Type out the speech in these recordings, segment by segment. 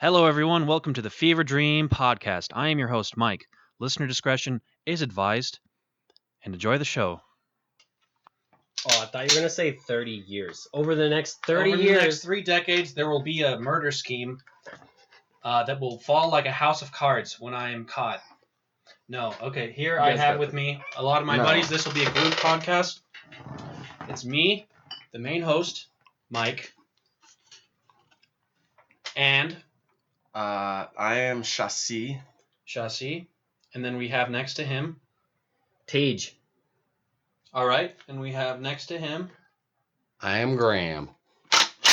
Hello, everyone. Welcome to the Fever Dream podcast. I am your host, Mike. Listener discretion is advised, and enjoy the show. Oh, I thought you were going to say 30 years. Over the next 30 Over years. the next 3 decades, there will be a murder scheme that will fall like a house of cards when I am caught. No, okay, here I have with me a lot of my buddies. This will be a group podcast. It's me, the main host, Mike, and I am Chassis. and then we have next to him. TeeJay. All right, and we have next to him. I am Graham.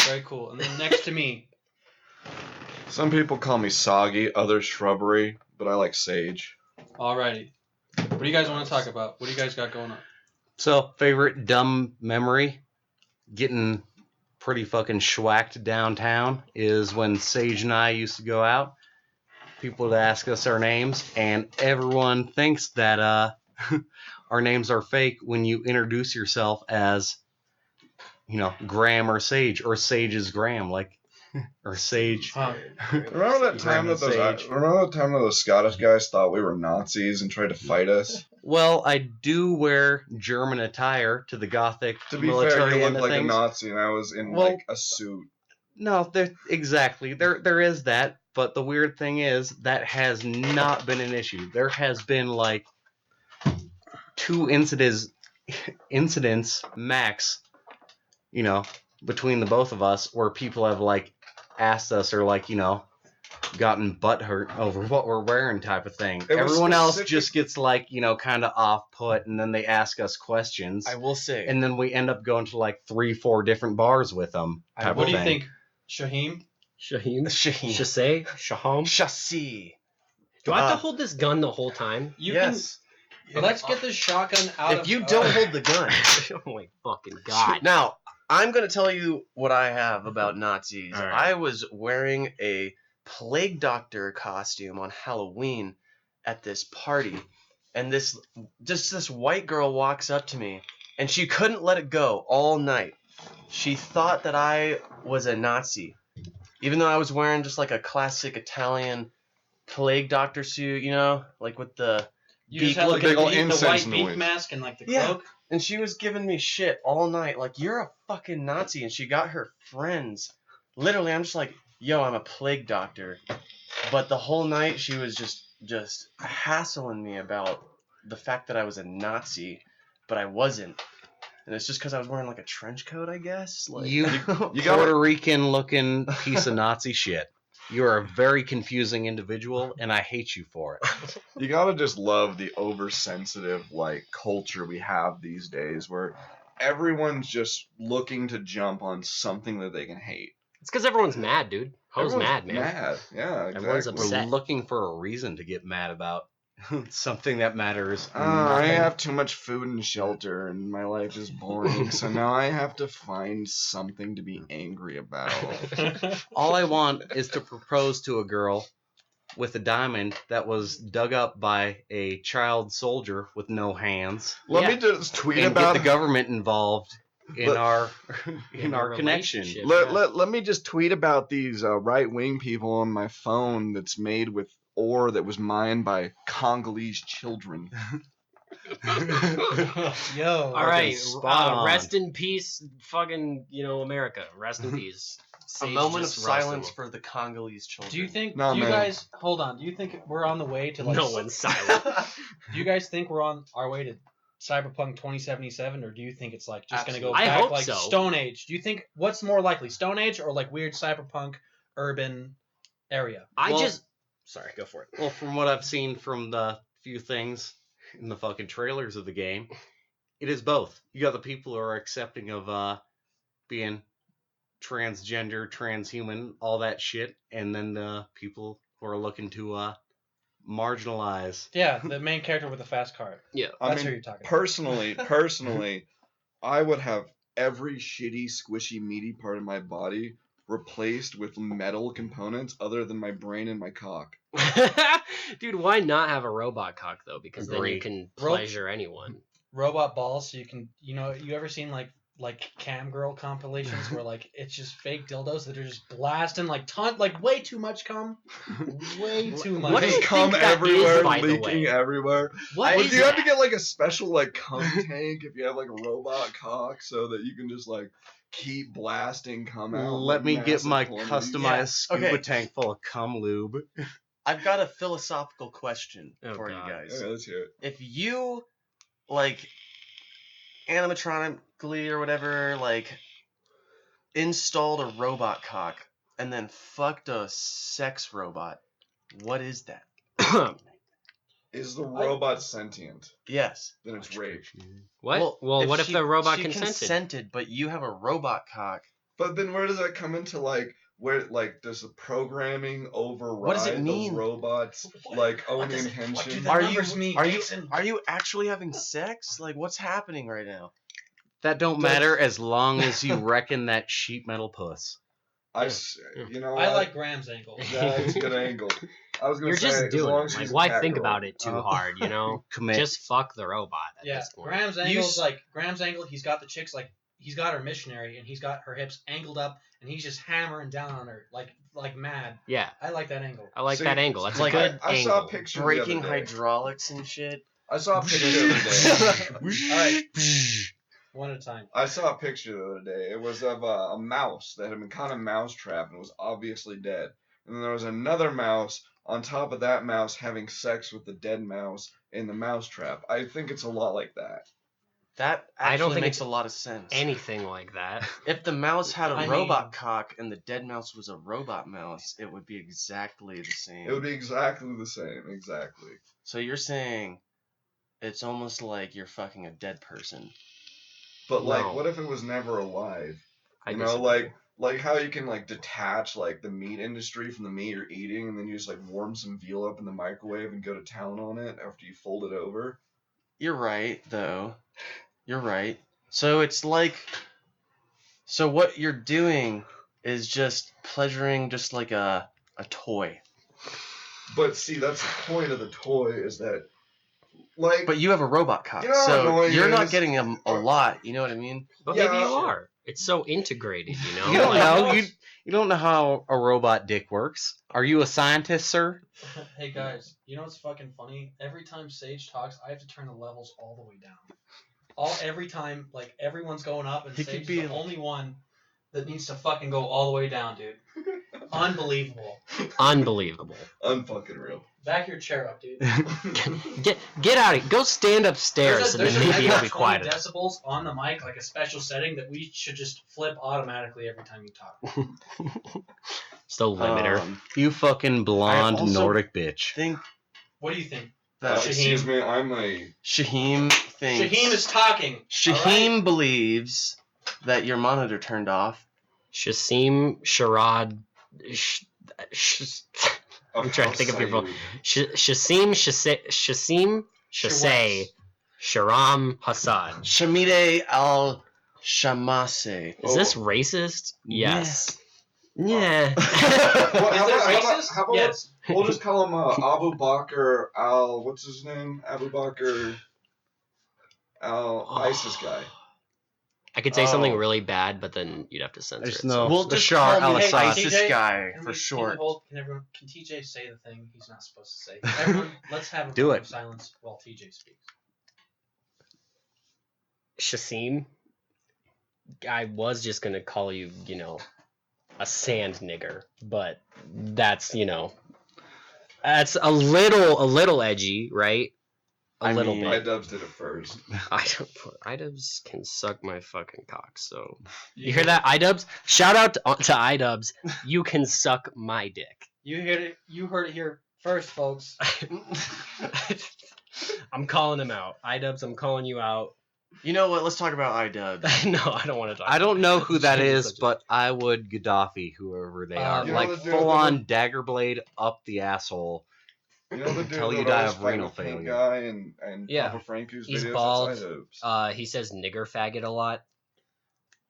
Very cool. And then next to me. Some people call me Soggy, others Shrubbery, but I like Sage. Alrighty. What do you guys want to talk about? What do you guys got going on? So, favorite dumb memory, getting pretty fucking schwacked downtown, is when Sage and I used to go out. People would ask us our names, and everyone thinks that our names are fake when you introduce yourself as, Graham or Sage is Graham, or Sage. Remember that time that those Scottish guys thought we were Nazis and tried to fight us? Well, I do wear German attire to the Gothic To be military fair, you end looked of like things. a Nazi, and I was in a suit. No, exactly. There is that, but the weird thing is that has not been an issue. There has been two incidents max, between the both of us where people have asked us or gotten butthurt over what we're wearing type of thing. Everyone else just gets kind of off put, and then they ask us questions. I will say. And then we end up going to 3-4 different bars with them. What do you think, Shaheem? Shaheen? Shaheen. Shasay? Shaham? Chassis. Do I have to hold this gun the whole time? Yes. Let's get this shotgun out of... If you don't hold the gun. Oh my fucking god. Now, I'm going to tell you what I have about Nazis. All right. I was wearing a plague doctor costume on Halloween at this party, and this white girl walks up to me, and she couldn't let it go all night. She thought that I was a Nazi, even though I was wearing just a classic Italian plague doctor suit, with the You just beak had looking the big white incense beak noise. mask and the Yeah. cloak. And she was giving me shit all night, you're a fucking Nazi, and she got her friends. Literally, I'm just yo, I'm a plague doctor. But the whole night, she was just hassling me about the fact that I was a Nazi, but I wasn't. And it's just because I was wearing a trench coat, I guess. You Puerto Rican-looking piece of Nazi shit. You are a very confusing individual, and I hate you for it. You gotta just love the oversensitive culture we have these days, where everyone's just looking to jump on something that they can hate. It's because everyone's mad, dude. Ho's Everyone's mad, man. Mad, yeah, exactly. Everyone's We're upset. looking for a reason to get mad about something that matters. I nothing. have too much food and shelter, and my life is boring, so now I have to find something to be angry about. All I want is to propose to a girl with a diamond that was dug up by a child soldier with no hands. Let Yeah. me just tweet And about get the government involved in Let- our In our a connection. relationship. Let me just tweet about these right-wing people on my phone that's made with ore that was mined by Congolese children. Yo. All right, spot on. rest in peace, fucking, America. Rest in peace. a Sage moment of just roasted silence me. for the Congolese children. Do you think... No, do you man. guys... Hold on. Do you think we're on the way to No one's silent. Do you guys think we're on our way to Cyberpunk 2077, or do you think it's just going to go Absolutely. I back hope so. Stone Age? Do you think... What's more likely? Stone Age or weird cyberpunk urban area? Sorry, go for it. Well, from what I've seen from the few things in the fucking trailers of the game, it is both. You got the people who are accepting of being transgender, transhuman, all that shit, and then the people who are looking to marginalize. Yeah, the main character with the fast car. Yeah. That's who you're talking about. Personally, I would have every shitty, squishy, meaty part of my body replaced with metal components other than my brain and my cock. Dude, why not have a robot cock, though? Because then you Agreed. can pleasure anyone. Robot balls, so you can... You ever seen, like cam girl compilations where like it's just fake dildos that are just blasting like like way too much cum, way too much. What do you Cum think that everywhere, is, by the leaking way? everywhere. What Would is you have to that? get like a special like cum tank if you have like a robot cock so that you can just like keep blasting cum out? Let like me get massive my quantities? customized scuba Okay. tank full of cum lube. I've got a philosophical question Oh, for God. you guys. Okay, let's hear it. If you like animatronically or whatever, like installed a robot cock and then fucked a sex robot, what is that? Is the robot sentient? Yes. Then it's rape. What? Well, what if she- the robot she consented? but you have a robot cock? But then where does that come into like where like does the programming override does it mean? the robot's like own What do intention? the Are numbers you mean, are you Jason? are you actually having sex? Like what's happening right now? That don't matter as long as you reckon that sheet metal puss. You know I what? like Graham's angle. That's a good angle. I was gonna You're say, just as doing long it. as Like, she's a why cat think girl. about it too hard, you know? Commit. Just fuck the robot at Yeah, this point. Graham's angle is like Graham's angle. He's got the chicks like he's got her missionary and he's got her hips angled up and he's just hammering down on her like mad. Yeah, I like that angle. I like See, that angle. That's like, a good I angle. saw a picture Breaking the other day. hydraulics and shit. I saw a picture the other day. All right, one at a time. I saw a picture the other day. It was of a mouse that had been kind of mouse-trapped and was obviously dead. And then there was another mouse on top of that mouse having sex with the dead mouse in the mousetrap. I think it's a lot like that. That I don't actually think makes it's a lot of sense. Anything like that. If the mouse had a I robot mean- cock and the dead mouse was a robot mouse, it would be exactly the same. It would be exactly the same. Exactly. So you're saying it's almost like you're fucking a dead person. But like, No. what if it was never alive? I You know, disagree. like how you can like detach like the meat industry from the meat you're eating, and then you just like warm some veal up in the microwave and go to town on it after you fold it over. You're right, though. You're right. So it's like, so what you're doing is just pleasuring just like a toy. But see, that's the point of the toy is that, like, But you have a robot cock, You know how so annoying you're it not is? getting a lot. You know what I mean? But Yeah, maybe you sure. are. It's so integrated, you know? You don't Like, know. You don't know how a robot dick works. Are you a scientist, sir? Hey guys, you know what's fucking funny? Every time Sage talks, I have to turn the levels all the way down. Every time, like everyone's going up, and He could Sage be is the like- only one that needs to fucking go all the way down, dude. Unbelievable. Unbelievable. unfucking real. Back your chair up, dude. Get out of here. Go stand upstairs and There's then a maybe negative it'll be 20 quieter. decibels on the mic, like a special setting that we should just flip automatically every time you talk. It's the limiter. You fucking blonde I also Nordic bitch. Think What do you think? that Excuse me, I'm a. Shaheem thinks. Shaheem is talking. Shaheem believes that your monitor turned off. Shasim, Sharad, I'm trying to think of your full. Shasim, Shasim, Shasay, Sharam Hassad. Shamide al Shamase. Is this racist? Yes. Yeah. Well, Is how it about- racist? how about- Yes. We'll just call him Abu Bakr al. What's his name? Abu Bakr al ISIS guy. I could say something Oh. really bad, but then you'd have to censor There's it. no- so- We'll the just Bashar call him al-Assad. ISIS TeeJay, guy Can for we- short. Can TeeJay say the thing he's not supposed to say? Everyone, let's have a Do moment it. of silence while TeeJay speaks. Shasim, I was just gonna call you, a sand nigger, but that's, that's a little edgy, right? A I little mean- bit. iDubbbz did it first. iDubbbz can suck my fucking cock. So you hear that, iDubbbz? Shout out to iDubbbz. You can suck my dick. You heard it. You heard it here first, folks. I'm calling him out. iDubbbz, I'm calling you out. You know what? Let's talk about iDub. No, I don't want to talk. I don't know who that Change the is, subject. but I would Gaddafi, whoever they are. You know Like the dude full that- on dagger blade up the asshole. You know the dude Until you that die always of fight renal with Pink failure. Guy and Yeah. Papa Franco's He's videos. bald. That's iDubbbz. He says nigger faggot a lot.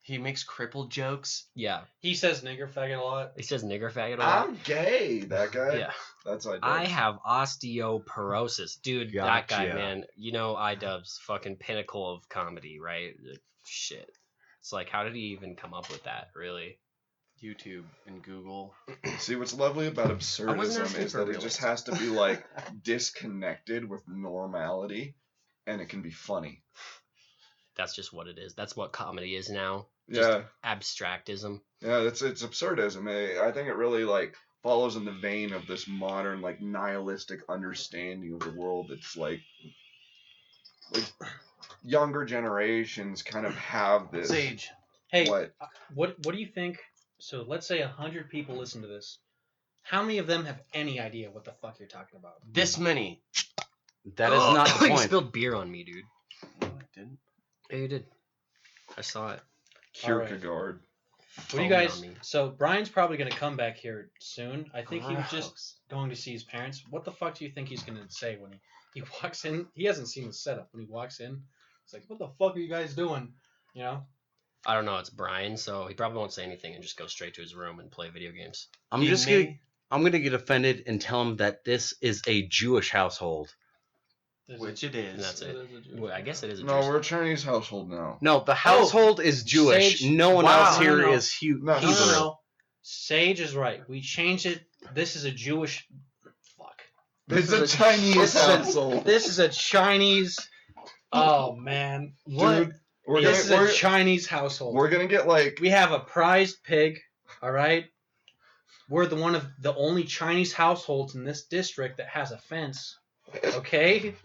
He makes crippled jokes. Yeah, He says nigger faggot a lot. he says nigger faggot a lot. I'm gay. That guy. Yeah. That's iDubbbz. I have osteoporosis. Dude, that guy, Gotcha. man. You know iDubbbz, fucking pinnacle of comedy, right? Like, shit. It's like, how did he even come up with that? Really? YouTube and Google. See, what's lovely about wasn't absurdism asking is for that it real just answer. has to be like disconnected with normality, and it can be funny. That's just what it is. That's what comedy is now. Yeah, Abstractism. yeah, it's absurdism. I think it really like follows in the vein of this modern like nihilistic understanding of the world. It's like younger generations kind of have this. Sage. Hey, What? what do you think? So let's say 100 people listen to this. How many of them have any idea what the fuck you're talking about? This many. That is not the You point. spilled beer on me, dude. No, I didn't. Yeah, you did. I saw it. Kierkegaard. What do you Foamed guys? on me. So Brian's probably going to come back here soon. I think he was just Gross. going to see his parents. What the fuck do you think he's going to say when he walks in? He hasn't seen the setup. When he walks in, it's like, what the fuck are you guys doing? You know? I don't know. It's Brian, so he probably won't say anything and just go straight to his room and play video games. I'm gonna get offended and tell him that this is a Jewish household. Which it is. And that's it. Well, I guess it is a No, Jewish. we're a Chinese household now. No, the household is Jewish. Sage- no one Wow. else here No, no. is No, No, Hebrew. no, no. Sage is right. We changed it. This is a Jewish. Fuck. It's a Chinese household. This is a Chinese. Oh man. What? Dude, we're This is gonna a Chinese household. we're gonna get like We have a prized pig. All right. We're one of the only Chinese households in this district that has a fence. Okay.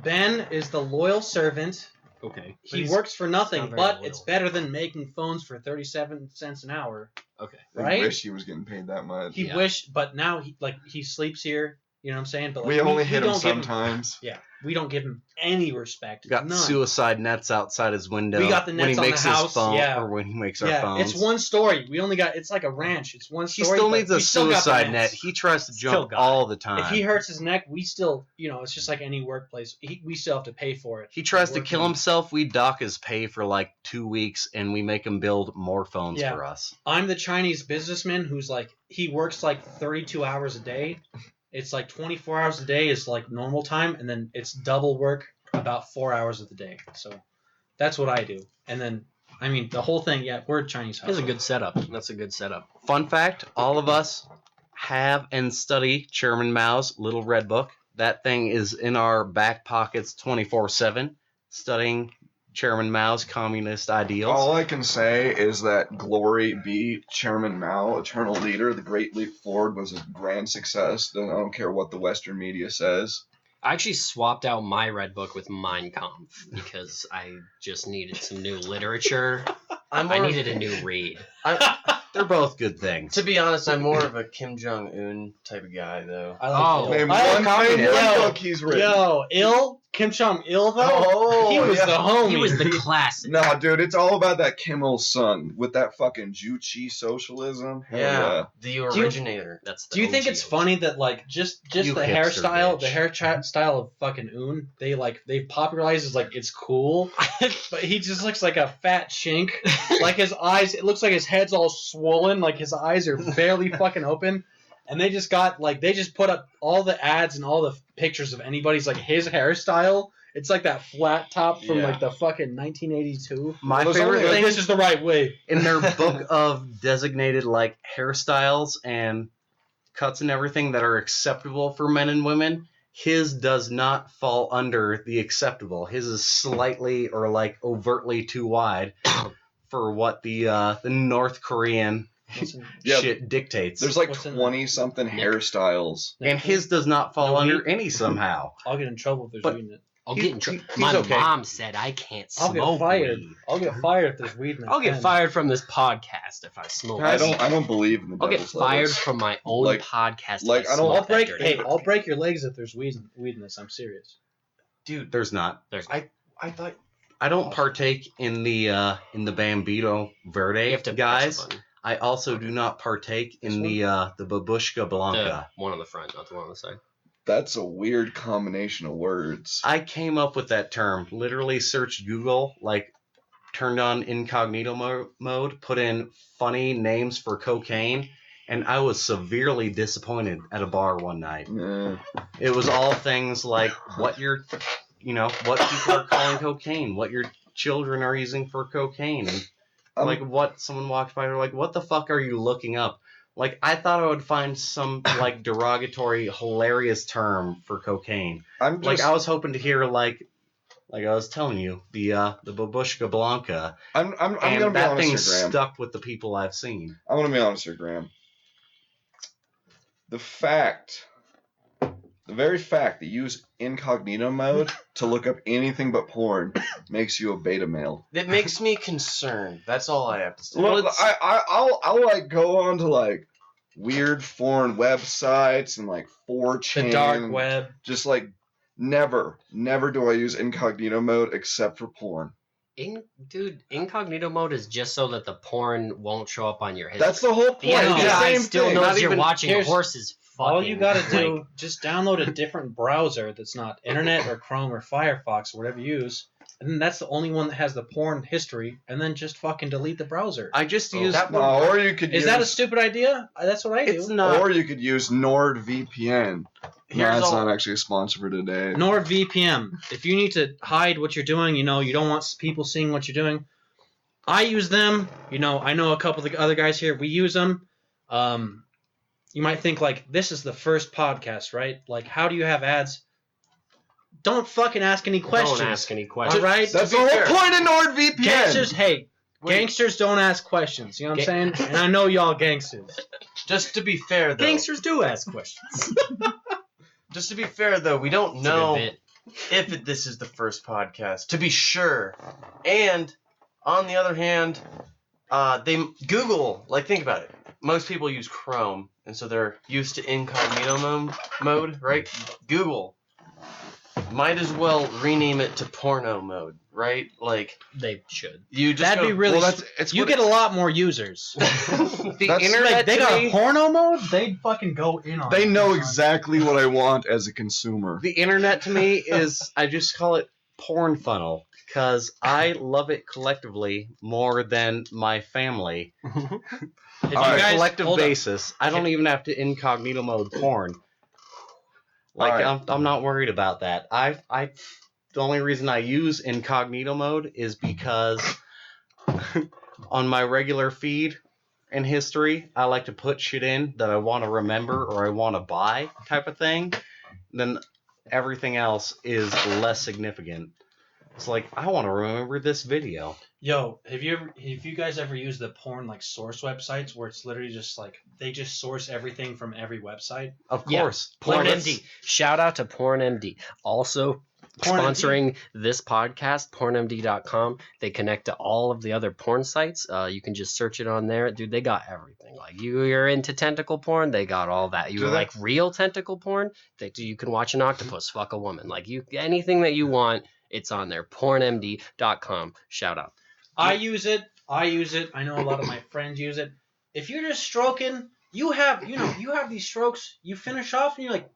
Ben is the loyal servant. Okay. He works for nothing, not very but loyal. it's better than making phones for 37 cents an hour. Okay. I Right? wish he was getting paid that much. He Yeah. wished, but now he sleeps here. You know what I'm saying? But like, we only hit him don't give sometimes. Yeah, we don't give him any respect. Got None. suicide nets outside his window. We got the when nets he on the makes house, his phone, yeah. or when he makes our Yeah, phones. it's one story. We only got. It's like a ranch. It's one He story. still but needs a we still got the suicide net. nets. He tries to Still jump got it. all the time. If he hurts his neck, we still, it's just like any workplace. We still have to pay for it. He tries to Working- kill himself, we dock his pay for like 2 weeks, and we make him build more phones Yeah. for us. I'm the Chinese businessman who's like, he works like 32 hours a day. It's like 24 hours a day is like normal time, and then it's double work about 4 hours of the day. So that's what I do. And then, I mean, the whole thing, yeah, we're a Chinese house. That's a good setup. That's a good setup. Fun fact, all of us have and study Chairman Mao's Little Red Book. That thing is in our back pockets 24/7, studying Chairman Mao's communist ideals. All I can say is that glory be Chairman Mao, eternal leader. The Great Leap Forward was a grand success. I don't care what the Western media says. I actually swapped out my red book with Mein Kampf because I just needed some new literature. I needed a new read. They're both good things. To be honest, I'm more of a Kim Jong-un type of guy, though. I like Oh. Ill. Name I one like name one Yo, book he's written. Yo, Ill? Kim Jong Il though? Oh, he was yeah. the homie. He was the classic. Nah, dude, it's all about that Kim Il-sung with that fucking Juche socialism. Hell Yeah, the originator. That's the Do you think OG. it's funny that like just the You hipster hairstyle, bitch. the hairstyle of fucking Un, they popularized as like it's cool, but he just looks like a fat chink. Like his eyes, it looks like his head's all swollen, like his eyes are barely fucking open. And they just put up all the ads and all the pictures of anybody's like his hairstyle. It's like that flat top from Yeah. like the fucking 1982. My There's favorite only, Like, thing this is the right way. in their book of designated like hairstyles and cuts and everything that are acceptable for men and women, his does not fall under the acceptable. His is slightly or like overtly too wide for what the North Korean Yeah, shit dictates. There's like What's in 20-something hairstyles. And his does not fall No, under any somehow. I'll get in trouble if there's But- weed in it. I'll He- get in trouble. he's My okay. mom said I can't I'll smoke get fired. weed. I'll get fired if there's weed in it. I'll get then. fired from this podcast if I smoke. I weed. don't believe in the I'll get devil's fired lettuce. from my own Like- podcast. like, if I don't- smoke I'll break. that dirty Hey, weed. I'll break your legs if there's weed in this. I'm serious. Dude, There's not. There's I thought I don't partake in the Bambino Verde, you have to guys. press a button. I also do not partake in This the Babushka Blanca. The one on the front, not the one on the side. That's a weird combination of words. I came up with that term. Literally searched Google, like turned on incognito mode, put in funny names for cocaine, and I was severely disappointed at a bar one night. Yeah. It was all things like what people are calling cocaine, what you're children are using for cocaine. And Um, what someone walked by, they're like, what the fuck are you looking up? Like, I thought I would find some, like, derogatory, hilarious term for cocaine. I'm Like, just, I was hoping to hear, like I was telling you, the Babushka Blanca. I'm And gonna be that honest thing here, Graham. stuck with the people I've seen. I'm gonna be honest here, Graham. The very fact that you use incognito mode to look up anything but porn makes you a beta male. It makes me concerned. That's all I have to say. Look, I'll like go on to like weird foreign websites and like 4chan. The dark web. Just like never do I use incognito mode except for porn. Dude, incognito mode is just so that the porn won't show up on your history. That's the whole point. The It's the FBI same still thing. knows Not you're even- watching here's- horses fucking. All you gotta do, like, just download a different browser that's not internet or Chrome or Firefox or whatever you use, and then that's the only one that has the porn history, and then just fucking delete the browser. I just use... No, or you could Is use, that a stupid idea? That's what I do. It's not... or you could use NordVPN. No, Here's that's all- not actually a sponsor for today. NordVPN. If you need to hide what you're doing, you don't want people seeing what you're doing. I use them. I know a couple of the other guys here. We use them. You might think like this is the first podcast, right? Like, how do you have ads? Don't fucking ask any questions. Don't ask any All questions. right. That's be the whole fair- point of NordVPN. Gangsters, hey, Wait. gangsters don't ask questions. You know what I'm saying? And I know y'all gangsters. Just to be fair, though. Gangsters do ask questions. Just to be fair, though, we don't It's a good know bit. if this is the first podcast, to be sure. And on the other hand, Google, like, think about it. Most people use Chrome, and so they're used to incognito mode, right? Google might as well rename it to porno mode, right? Like, They should. you just That'd be go- really. Well, it's you what get a lot more users. The That's- internet Like, they to got me, a porno mode. They'd fucking go in on. They it. know exactly what I want as a consumer. the internet to me is, I just call it porn funnel, because I love it collectively more than my family. If All you right. guys Collective hold up. basis. I don't even have to incognito mode porn. Like, All right. I'm not worried about that. The only reason I use incognito mode is because on my regular feed and history, I like to put shit in that I want to remember or I want to buy type of thing. Then everything else is less significant. It's like, I want to remember this video. Yo, have you guys ever used the porn like source websites where it's literally just like they just source everything from every website? Of Yeah. course. PornMD. Shout out to PornMD. Also sponsoring this podcast, pornmd.com. They connect to all of the other porn sites. You can just search it on there. Dude, they got everything. Like, you're into tentacle porn, they got all that. Do You're they? like real tentacle porn, you can watch an octopus fuck a woman. Like, anything that you want, it's on there. pornmd.com. Shout out. I use it. I know a lot of my friends use it. If you're just stroking, you have these strokes, you finish off and you're like,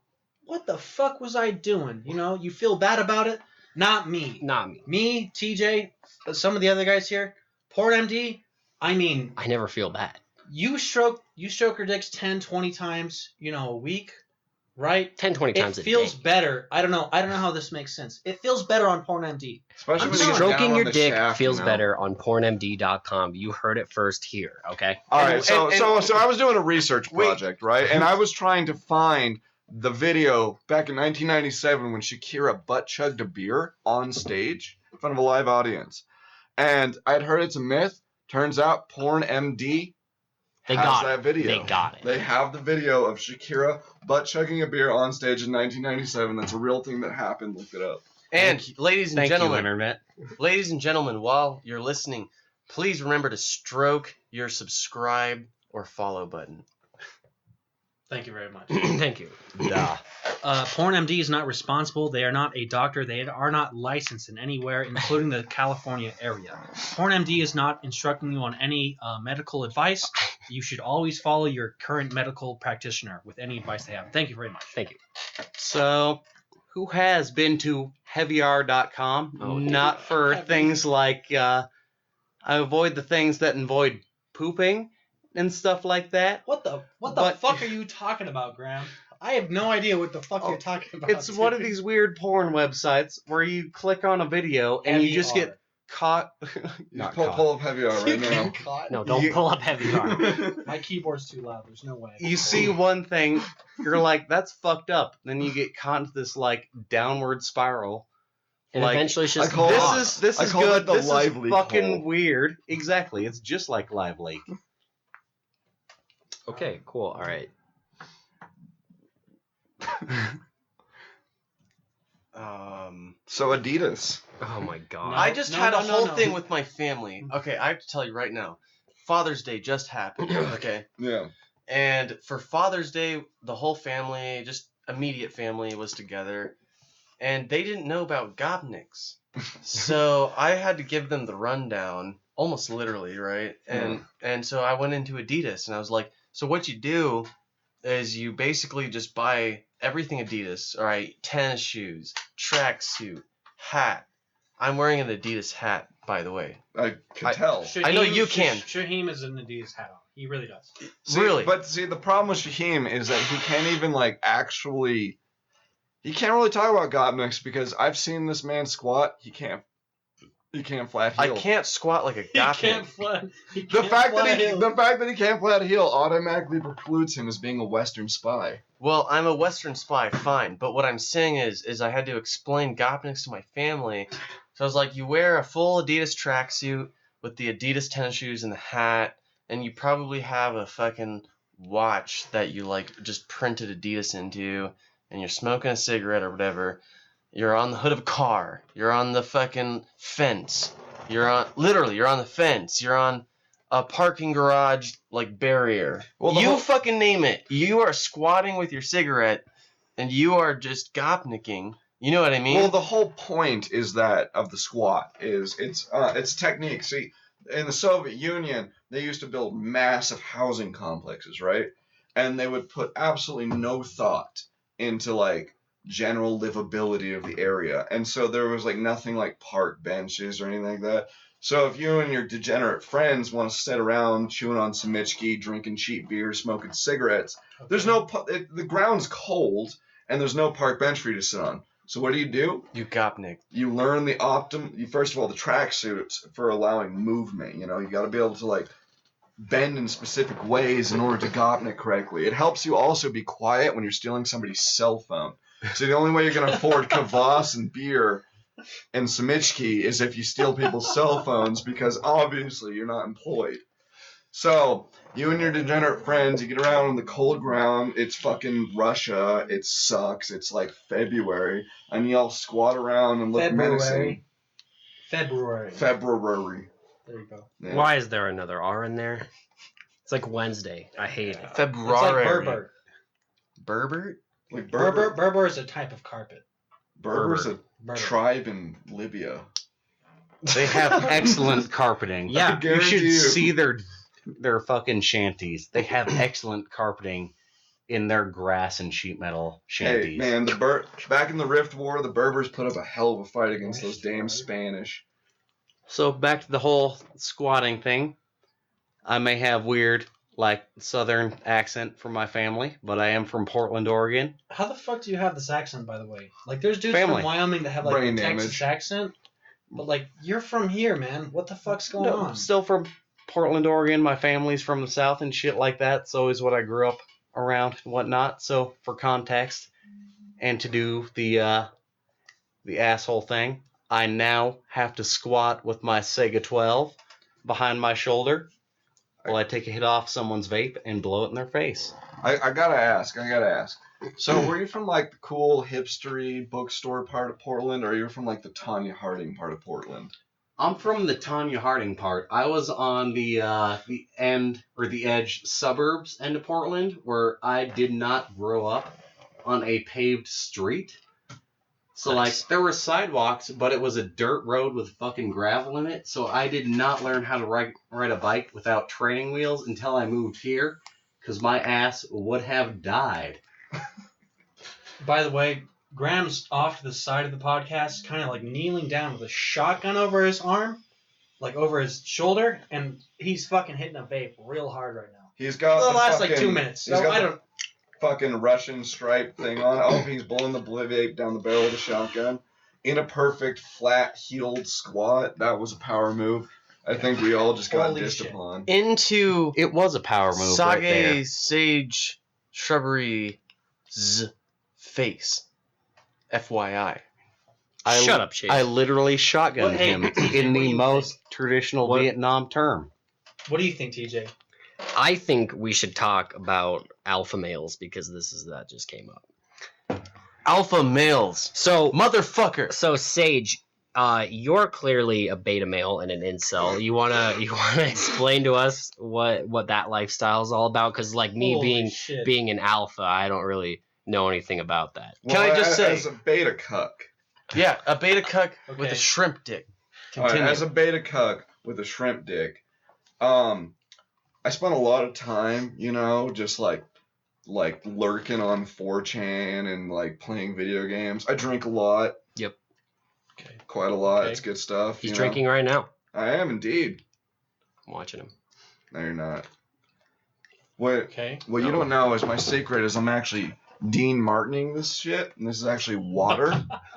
what the fuck was I doing? You feel bad about it. Not me. Not me. Me, TeeJay, some of the other guys here, PornMD, I mean, I never feel bad. you stroke your dicks 10, 20 times, a week, right? 10, 20 times It a feels day. better. I don't know how this makes sense. It feels better on PornMD. Especially when you get down Stroking on your the dick shaft, feels better on pornmd.com. You heard it first here, okay? All And- right, so and- so I was doing a research Wait. project, right? And I was trying to find the video back in 1997 when Shakira butt chugged a beer on stage in front of a live audience. And I'd heard it's a myth. Turns out PornMD They has got that it. video. They got it. They have the video of Shakira butt chugging a beer on stage in 1997. That's a real thing that happened. Look it up. And ladies and Thank you, gentlemen, internet. ladies and gentlemen, while you're listening, please remember to stroke your subscribe or follow button. Thank you very much. Thank you. Duh. PornMD is not responsible. They are not a doctor. They are not licensed in anywhere, including the California area. PornMD is not instructing you on any medical advice. You should always follow your current medical practitioner with any advice they have. Thank you very much. Thank you. So, who has been to heavyr.com? Oh, Not for Heavy. things like, I avoid the things that avoid pooping and stuff like that. What the But- fuck are you talking about, Graham? I have no idea what the fuck Oh, you're talking about. It's one of these weird porn websites where you click on a video and you just get caught. You pull up heavy R right now. No, don't You- pull up heavy R. My keyboard's too loud. There's no way. You see one thing, you're like, that's fucked up. Then you get caught into this like downward spiral. And Like, eventually it's just I call lost. This I is call good. that the This live is leak fucking hole. weird. Exactly. It's just like Live Leak. Okay, cool. All right. So Adidas. Oh my god. I just no, had no, a no, whole no. thing with my family. Okay, I have to tell you right now. Father's Day just happened. Okay. Yeah. And for Father's Day, the whole family, just immediate family, was together. And they didn't know about Gopniks. So I had to give them the rundown, almost literally, right? And so I went into Adidas and I was like, so what you do is you basically just buy everything Adidas, all right? Tennis shoes, tracksuit, hat. I'm wearing an Adidas hat, by the way. I could tell. I know you can. Shaheem is an Adidas hat on. He really does. See, Really? But see, the problem with Shaheem is that he can't even like actually. He can't really talk about Gopniks because I've seen this man squat. He can't flat I heel. can't squat like a He Gopnik. can't fly. The fact that he can't flat heel automatically precludes him as being a Western spy. Well, I'm a Western spy, fine. But what I'm saying is I had to explain Gopniks to my family. So I was like, you wear a full Adidas tracksuit with the Adidas tennis shoes and the hat, and you probably have a fucking watch that you like just printed Adidas into, and you're smoking a cigarette or whatever. You're on the hood of a car. You're on the fucking fence. You're on the fence. You're on a parking garage like barrier. Well, the you whole- fucking name it. You are squatting with your cigarette, and you are just gopnicking. You know what I mean? Well, the whole point is that of the squat is it's technique. See, in the Soviet Union, they used to build massive housing complexes, right? And they would put absolutely no thought into like general livability of the area, and so there was like nothing like park benches or anything like that. So if you and your degenerate friends want to sit around chewing on Samichki, drinking cheap beer, smoking cigarettes, there's no the ground's cold and there's no park bench for you to sit on. So what do? You gopnik. You learn the first of all, the tracksuits for allowing movement. You know, you got to be able to like bend in specific ways in order to gopnik correctly. It helps you also be quiet when you're stealing somebody's cell phone. So the only way you're going to afford kvass and beer and Samichki is if you steal people's cell phones because obviously you're not employed. So you and your degenerate friends, you get around on the cold ground. It's fucking Russia. It sucks. It's like February, and you all squat around and look menacing. February. February. There you go. Yeah. Why is there another R in there? It's like Wednesday. I hate it. It's like February. Berber. Berbert? Like Berber is a type of carpet. Berber's a Berber. tribe in Libya. They have excellent carpeting. Yeah, I You guarantee should you. see their fucking shanties. They have excellent carpeting in their grass and sheet metal Hey shanties. man, back in the Rift War, the Berbers put up a hell of a fight against those damn Spanish. So back to the whole squatting thing. I may have weird, like, southern accent from my family, but I am from Portland, Oregon. How the fuck do you have this accent, by the way? Like, there's dudes Family. from Wyoming that have like Brain a Texas damage. accent, but like you're from here, man. What the fuck's going No, on? still from Portland, Oregon. My family's from the south and shit like that. It's always what I grew up around and whatnot. So for context, and to do the asshole thing, I now have to squat with my Sega 12 behind my shoulder while I take a hit off someone's vape and blow it in their face. I gotta ask. So were you from like the cool hipstery bookstore part of Portland, or are you from like the Tanya Harding part of Portland? I'm from the Tanya Harding part. I was on the end or the edge suburbs end of Portland, where I did not grow up on a paved street. So Nice. like there were sidewalks, but it was a dirt road with fucking gravel in it. So I did not learn how to ride a bike without training wheels until I moved here, because my ass would have died. By the way, Graham's off to the side of the podcast, kind of like kneeling down with a shotgun over his arm, like over his shoulder, and he's fucking hitting a vape real hard right now. He's got It'll the last like fucking- 2 minutes. he's So got I the don't. fucking Russian stripe thing on. Oh, he's blowing the vape down the barrel of the shotgun. in a perfect flat-heeled squat. That was a power move. I think we all just got Holy dissed shit. upon. Into It was a power move right there. Sage Sage Shrubbery's face. FYI. Shut up, Chase. I literally shotgunned Well, hey, him TJ, what in do the you most traditional What- Vietnam term. What do you think, TJ? I think we should talk about alpha males because that just came up. Alpha males. So Motherfucker. So Sage, you're clearly a beta male and an incel. You wanna explain to us what that lifestyle is all about? Because like me Holy shit. being an alpha, I don't really know anything about that. Can I just say- as a beta cuck? Yeah, a beta cuck with Okay. a shrimp dick. All right, Continue. as a beta cuck with a shrimp dick, I spent a lot of time, just like lurking on 4chan and like playing video games. I drink a lot. Yep. Okay. Quite a lot. Okay. It's good stuff. He's drinking right now. I am indeed. I'm watching him. No, you're not. What Okay. you don't know is my secret is I'm actually Dean Martining this shit, and this is actually water.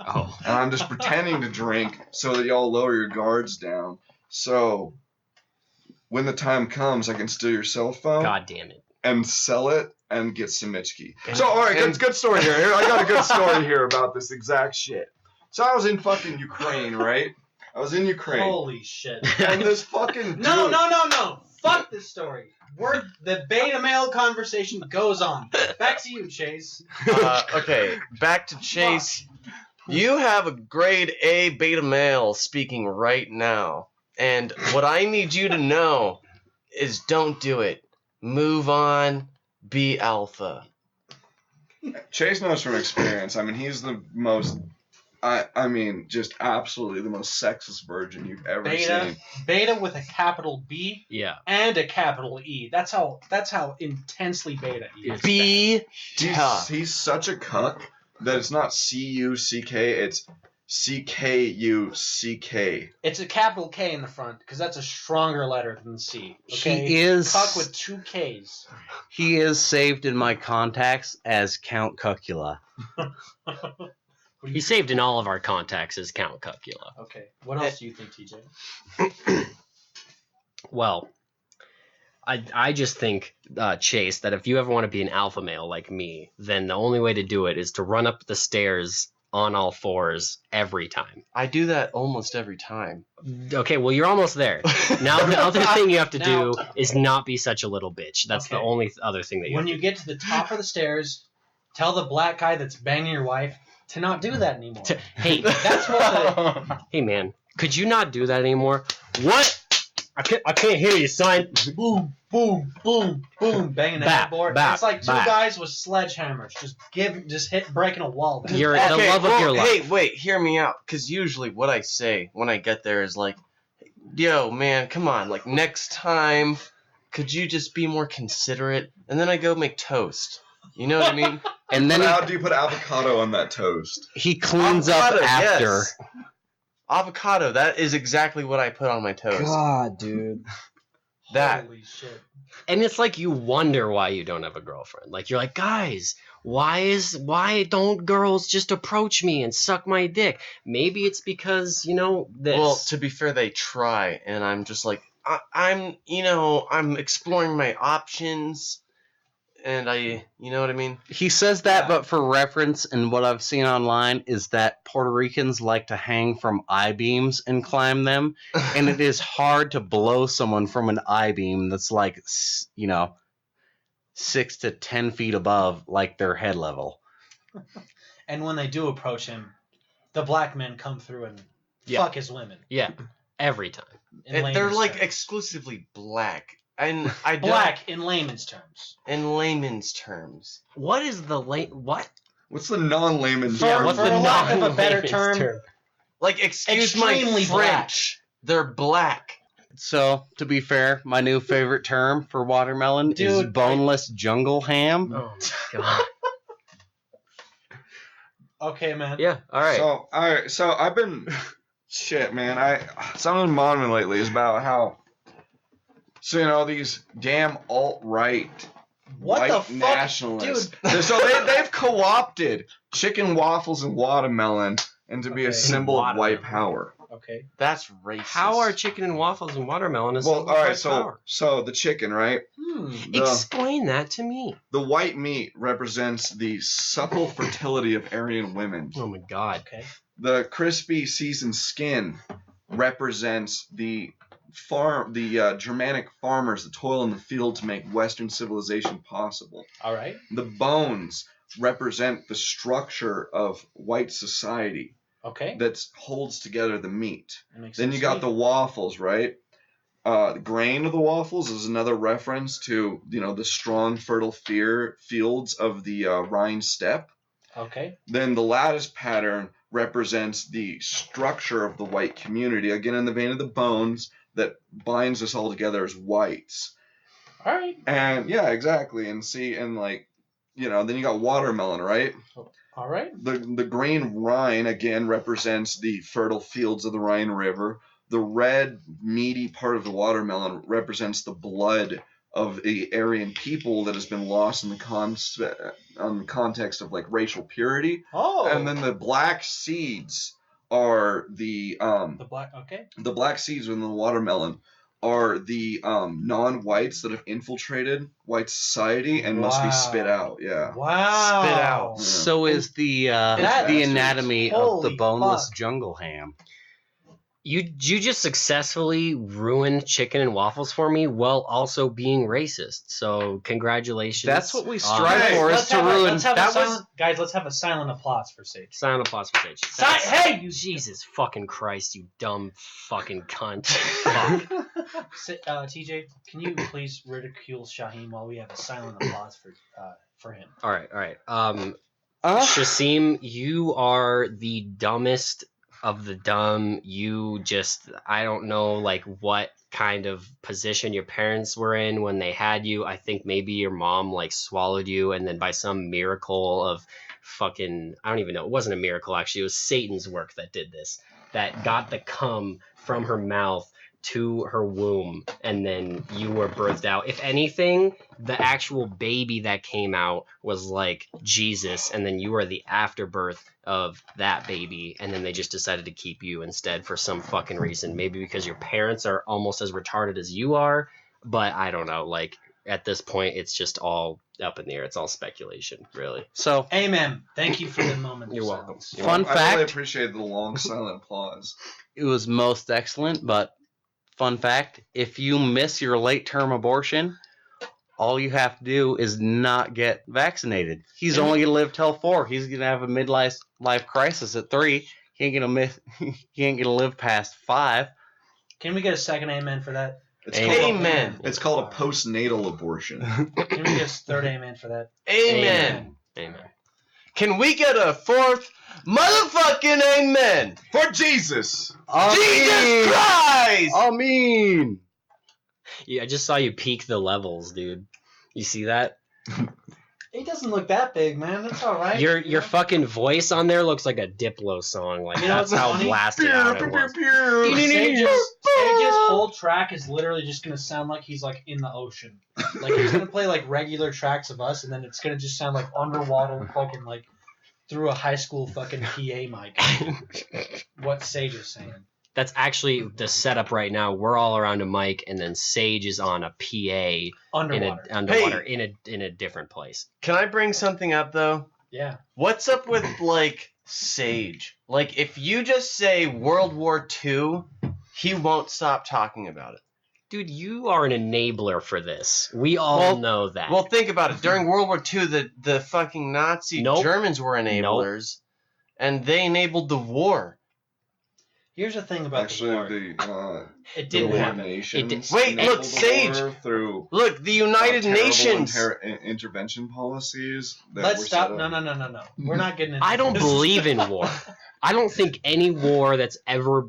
Oh. And I'm just pretending to drink so that y'all lower your guards down. So when the time comes, I can steal your cell phone God damn it. and sell it and get Simichki. And- So, all right, and- good story here. I got a good story here about this exact shit. So I was in fucking Ukraine, right? I was in Ukraine. Holy shit. And this fucking dude, No. Fuck this story. The beta male conversation goes on. Back to you, Chase. Okay, back to Chase. You have a grade A beta male speaking right now. And what I need you to know is don't do it. Move on. Be alpha. Chase knows from experience. I mean, he's the most, just absolutely the most sexist virgin you've ever Beta. seen. Beta with a capital B Yeah. and a capital E. That's how intensely beta he is. Be tough. He's such a cuck that it's not C-U-C-K, it's C-K-U-C-K. It's a capital K in the front because that's a stronger letter than C. Okay? He is Cuck with 2 Ks. he is saved in my contacts as Count Cucula. He's saved in all of our contacts as Count Cucula. Okay. What else do you think, TJ? Well, I just think, Chase, that if you ever want to be an alpha male like me, then the only way to do it is to run up the stairs on all fours every time. I do that almost every time. Okay, well, you're almost there. Now, the other thing you have to Now- do is not be such a little bitch. That's the Okay. only other thing that you When have you get to the top of the stairs, tell the black guy that's banging your wife to not do that anymore. to... Hey, That's what hey, man, could you not do that anymore? What? I can't hear you, son. boom, boom, boom, boom, banging the Bap, headboard. bap, It's like two bap. guys with sledgehammers, just breaking a wall. You're the love of your life. Hey, wait, hear me out. Because usually what I say when I get there is like, yo, man, come on. Like, next time, could you just be more considerate? And then I go make toast. You know what I mean? And then How do you put avocado on that toast? he cleans up Avocado, after. yes. Avocado, that is exactly what I put on my toast. God, dude. That. Holy shit. And it's like you wonder why you don't have a girlfriend. Like you're like, guys, why don't girls just approach me and suck my dick? Maybe it's because, this. Well, to be fair, they try, and I'm just like, I'm exploring my options, and you know what I mean? He says that, Yeah. but for reference, and what I've seen online is that Puerto Ricans like to hang from I-beams and climb them, and it is hard to blow someone from an I-beam that's like, 6 to 10 feet above, like their head level. And when they do approach him, the black men come through and Yeah. fuck his women. Yeah, every time. In They're layman's like terms. exclusively black, and I don't. black in layman's terms. In layman's terms. What is the what? What's the non-layman For- term? for lack of a better non-layman's term, Like, excuse my Extremely French. They're black. So, to be fair, my new favorite term for watermelon is Dude, boneless jungle ham. Oh my god. Okay, man. Yeah. All right. So I've been shit, man. Something in Monmouth lately is about how these damn alt-right What white the fuck? nationalists. Dude. So they've co-opted chicken waffles and watermelon and to be a Okay. symbol of white Watermelon. power. Okay. That's racist. How are chicken and waffles and watermelon a Well, symbol all of right, white so power? so the chicken, right? The, Explain that to me. the white meat represents the supple fertility of Aryan women. Oh my god. Okay. The crispy seasoned skin represents the Germanic farmers that toil in the field to make Western civilization possible. All right. The bones represent the structure of white society Okay. that holds together the meat. That makes Then sense you to got me. the waffles, right? The grain of the waffles is another reference to the strong, fertile fields of the Rhine steppe. Okay. Then the lattice pattern represents the structure of the white community, again in the vein of the bones that binds us all together as whites. All right. And yeah, exactly. And see, and then you got watermelon, right? All right. The green Rhine again represents the fertile fields of the Rhine River. The red, meaty part of the watermelon represents the blood of the Aryan people that has been lost in the context of like racial purity. Oh. And then the black seeds are the black. Okay. the black seeds within the watermelon are the non-whites that have infiltrated white society and must be spit Wow. out. Yeah. Wow. Spit out. Yeah. So is the That- anatomy of the Holy boneless fuck. jungle ham. You just successfully ruined chicken and waffles for me while also being racist. So congratulations. That's what we on- strive Guys, for, is let's to have a- ruin. let's have a that silent- guys, let's have a silent applause for Sage. Silent applause for Sage. Hey, you Jesus fucking Christ, you dumb fucking cunt. Fuck. TJ, can you please ridicule Shaheem while we have a silent applause for him? All right. Shasim, you are the dumbest of the dumb. You just, I don't know, like, what kind of position your parents were in when they had you. I think maybe your mom, like, swallowed you, and then by some miracle of fucking, I don't even know, it wasn't a miracle, actually. It was Satan's work that did this, that got the cum from her mouth to her womb, and then you were birthed out. If anything, the actual baby that came out was like Jesus, and then you are the afterbirth of that baby, and then they just decided to keep you instead for some fucking reason. Maybe because your parents are almost as retarded as you are, but I don't know. Like, at this point, it's just all up in the air. It's all speculation, really. So, Amen. Thank you for the moment. You're of welcome. silence. Fun I fact. really appreciate the long silent applause. it was most excellent, but fun fact, if you miss your late term abortion, all you have to do is not get vaccinated. He's only gonna live till 4. He's gonna have a midlife crisis at 3. He ain't gonna live past 5. Can we get a second amen for that? It's Amen. Called, it's called a postnatal abortion. Can we get a third amen for that? Amen. Amen. Can we get a fourth motherfucking amen? For Jesus! Jesus Christ! Amen. Yeah, I just saw you peak the levels, dude. You see that? It doesn't look that big, man. That's all right. Your fucking voice on there looks like a Diplo song. Like, You know that's what's how funny? blasted out it was. Sage's whole track is literally just gonna sound like he's like in the ocean. Like he's gonna play like regular tracks of us, and then it's gonna just sound like underwater, fucking like through a high school fucking PA mic. What Sage is saying. That's actually the setup right now. We're all around a mic, and then Sage is on a PA Underwater. in a different place. Can I bring something up though? Yeah. What's up with like Sage? Like if you just say World War II, he won't stop talking about it. Dude, you are an enabler for this. We all know that. Well, think about it. During World War II, the fucking Nazi Nope. Germans were enablers, and they enabled the war. Here's the thing about the war. It didn't happen. Nations Wait, enabled look, the Sage. war through Look, the United terrible Nations. intervention policies. That Let's were stop. set up. No. We're not getting into I don't this. believe in war. I don't think any war that's ever...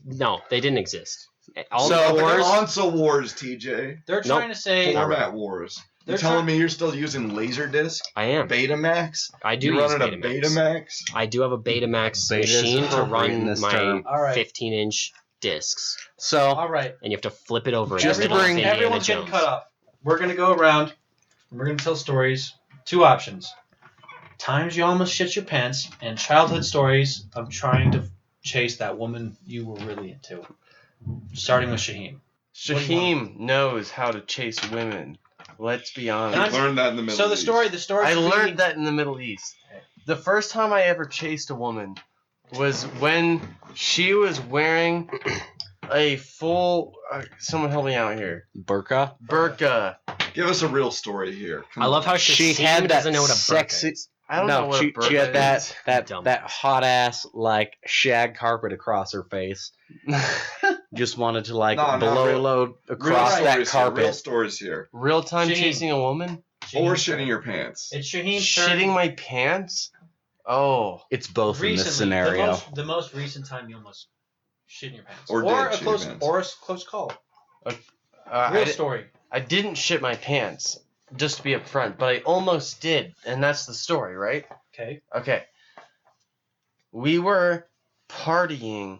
No, they didn't exist. All So the wars... console wars, TJ. They're trying to say. Format wars. You're They're telling me you're still using Laserdisc? I am. Betamax? I do You're use running Betamax. a Betamax? I do have a Betamax Beta is machine to appropriate in run this my term. All right. 15-inch discs. So, All right. And you have to flip it over. Just and to bring- Everyone's getting cut off. We're gonna go around. And we're gonna tell stories. 2 options. times you almost shit your pants, and childhood stories of trying to chase that woman you were really into. Starting with Shaheem. Shaheem knows how to chase women. Let's be honest. I learned that in the Middle East. The story. I learned that in the Middle East. The first time I ever chased a woman was when she was wearing a full. Someone help me out here. Burqa. Give us a real story here. Come I on. love how She Shaheem had that doesn't know what a sexy. burqa is. I don't know what a burqa she had is. that hot ass like shag carpet across her face. Just wanted to like No, blow load across that carpet. Real stories here. Real time Shaheem. chasing a woman? Or shitting your pants. It's Shaheem's Shitting my pants? Oh. It's both in this recently, scenario. The most recent time you almost shit in your pants. Or Or did a shit your close pants. call. I Real di- story. I didn't shit my pants, just to be upfront, but I almost did, and that's the story, right? Okay. Okay. We were partying.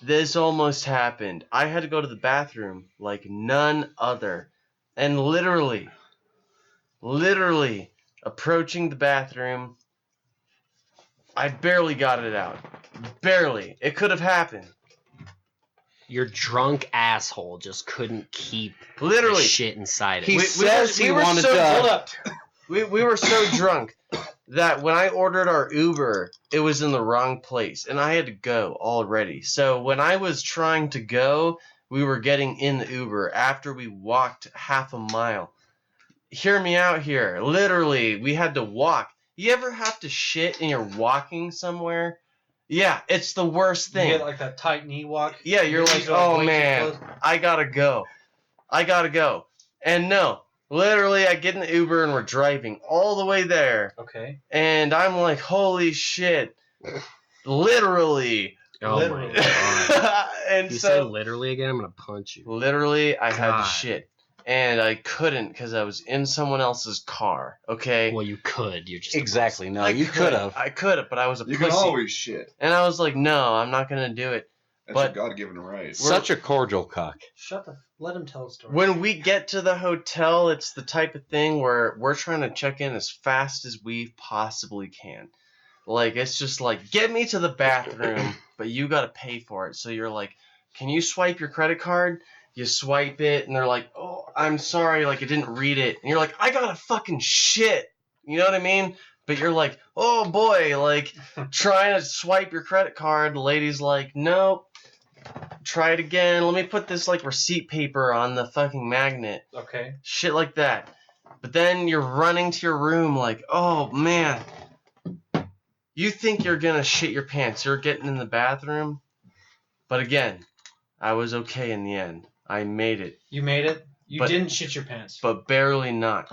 This almost happened. I had to go to the bathroom like none other. And literally approaching the bathroom, I barely got it out. Barely. It could have happened. Your drunk asshole just couldn't keep Literally. shit inside it. He says he were wanted so, to. Hold up. We were so drunk that when I ordered our Uber, it was in the wrong place, and I had to go already. So when I was trying to go, we were getting in the Uber after we walked half a mile. Hear me out here. Literally, we had to walk. You ever have to shit and you're walking somewhere? Yeah, it's the worst thing. You get like that tight knee walk. Yeah, you're Your like, knees are oh way too man, close. I gotta go. And no, literally, I get in the Uber and we're driving all the way there. Okay. And I'm like, holy shit. Literally. Oh Literally. my god. And You say so, literally again, I'm gonna punch you. literally, I had to God. shit. And I couldn't because I was in someone else's car, okay? Well, you could. You're just a Exactly. No, I you could have. I could have, but I was a You pussy. can always shit. And I was like, no, I'm not going to do it. That's But- your God-given right. Such a cordial cuck. Let him tell a story. When we get to the hotel, it's the type of thing where we're trying to check in as fast as we possibly can. Like, it's just like, get me to the bathroom, but you got to pay for it. So you're like, can you swipe your credit card? You swipe it, and they're like, oh, I'm sorry, like, I didn't read it. And you're like, I got to fucking shit. You know what I mean? But you're like, oh, boy, like, trying to swipe your credit card. The lady's like, nope. Try it again. Let me put this, like, receipt paper on the fucking magnet. Okay. Shit like that. But then you're running to your room like, oh, man. You think you're going to shit your pants. You're getting in the bathroom. But again, I was okay in the end. I made it. You made it. You But- didn't shit your pants. But barely not.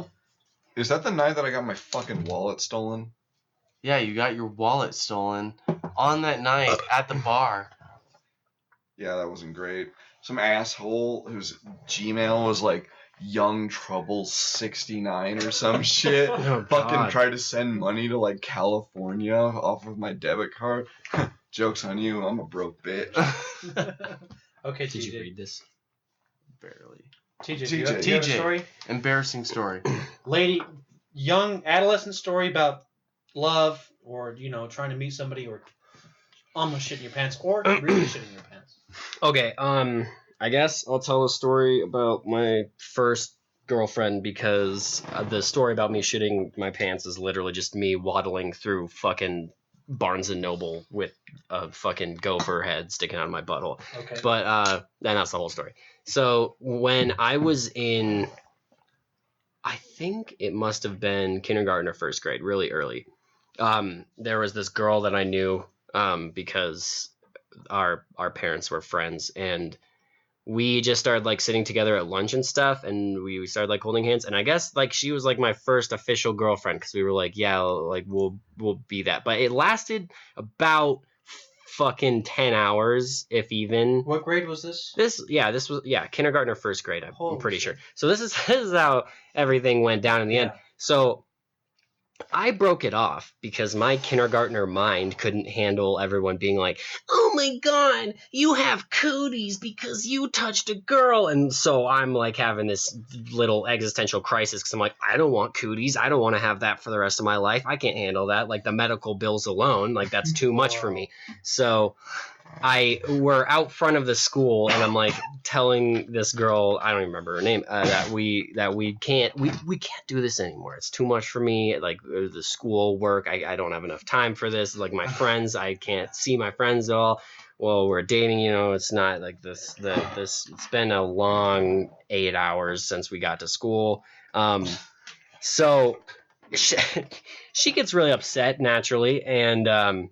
Is that the night that I got my fucking wallet stolen? Yeah, you got your wallet stolen on that night at the bar. Yeah, that wasn't great. Some asshole whose Gmail was like Young Trouble 69 or some shit. Oh, Fucking God. tried to send money to like California off of my debit card. Joke's on you, I'm a broke bitch. Okay, Did you TJ. read this? Barely. TJ, do you have a TJ. story? Embarrassing story. Lady, young adolescent story about love, or trying to meet somebody, or almost shitting your pants, or really shitting your pants. Okay, I guess I'll tell a story about my first girlfriend because the story about me shitting my pants is literally just me waddling through fucking Barnes and Noble with a fucking gopher head sticking out of my butthole. Okay. But then that's the whole story. So when I was in, I think it must have been kindergarten or first grade, really early. There was this girl that I knew because our parents were friends, and we just started like sitting together at lunch and stuff, and we started like holding hands. And I guess like she was like my first official girlfriend because we were like, yeah, like we'll be that. But it lasted about fucking 10 hours, if even. What grade was this? This was kindergarten or first grade. I'm Holy pretty shit. sure. So this is how everything went down in the end. Yeah. So I broke it off because my kindergartner mind couldn't handle everyone being like, "Oh my god, you have cooties because you touched a girl," and so I'm like having this little existential crisis because I'm like, I don't want cooties. I don't want to have that for the rest of my life. I can't handle that. Like the medical bills alone, like that's too much for me. So we're out front of the school, and I'm like telling this girl, I don't even remember her name, that we can't do this anymore. It's too much for me. Like the school work, I don't have enough time for this. Like my friends, I can't see my friends at all. Well, we're dating, it's not like this. It's been a long 8 hours since we got to school. So she gets really upset naturally, and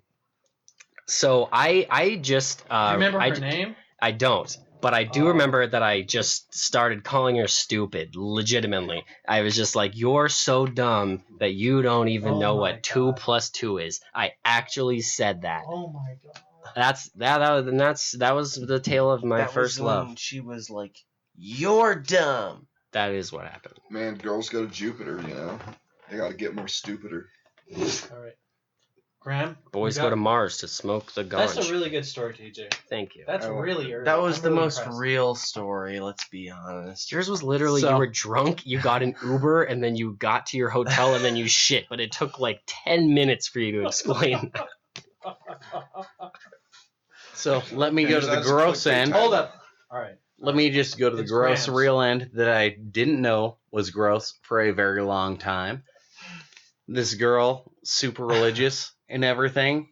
so I just Do you remember her name? I don't, but I do remember that I just started calling her stupid. Legitimately, I was just like, "You're so dumb that you don't even know what 2 + 2 is." I actually said that. Oh my god. That was the tale of my first love. She was like, "You're dumb." That is what happened. Man, girls go to Jupiter, They gotta get more stupider. All right. Graham? Boys go to Mars to smoke the ganj. That's a really good story, TeeJay. Thank you. That's really early. That was I'm the really most impressed. real story, let's be honest. Yours was literally So- you were drunk, you got an Uber, and then you got to your hotel, and then you shit. But it took like 10 minutes for you to explain. So let me go to the That's gross clickbait end. title. Hold up. All right. Let me just go to the It's gross Graham's. real end that I didn't know was gross for a very long time. This girl, super religious and everything,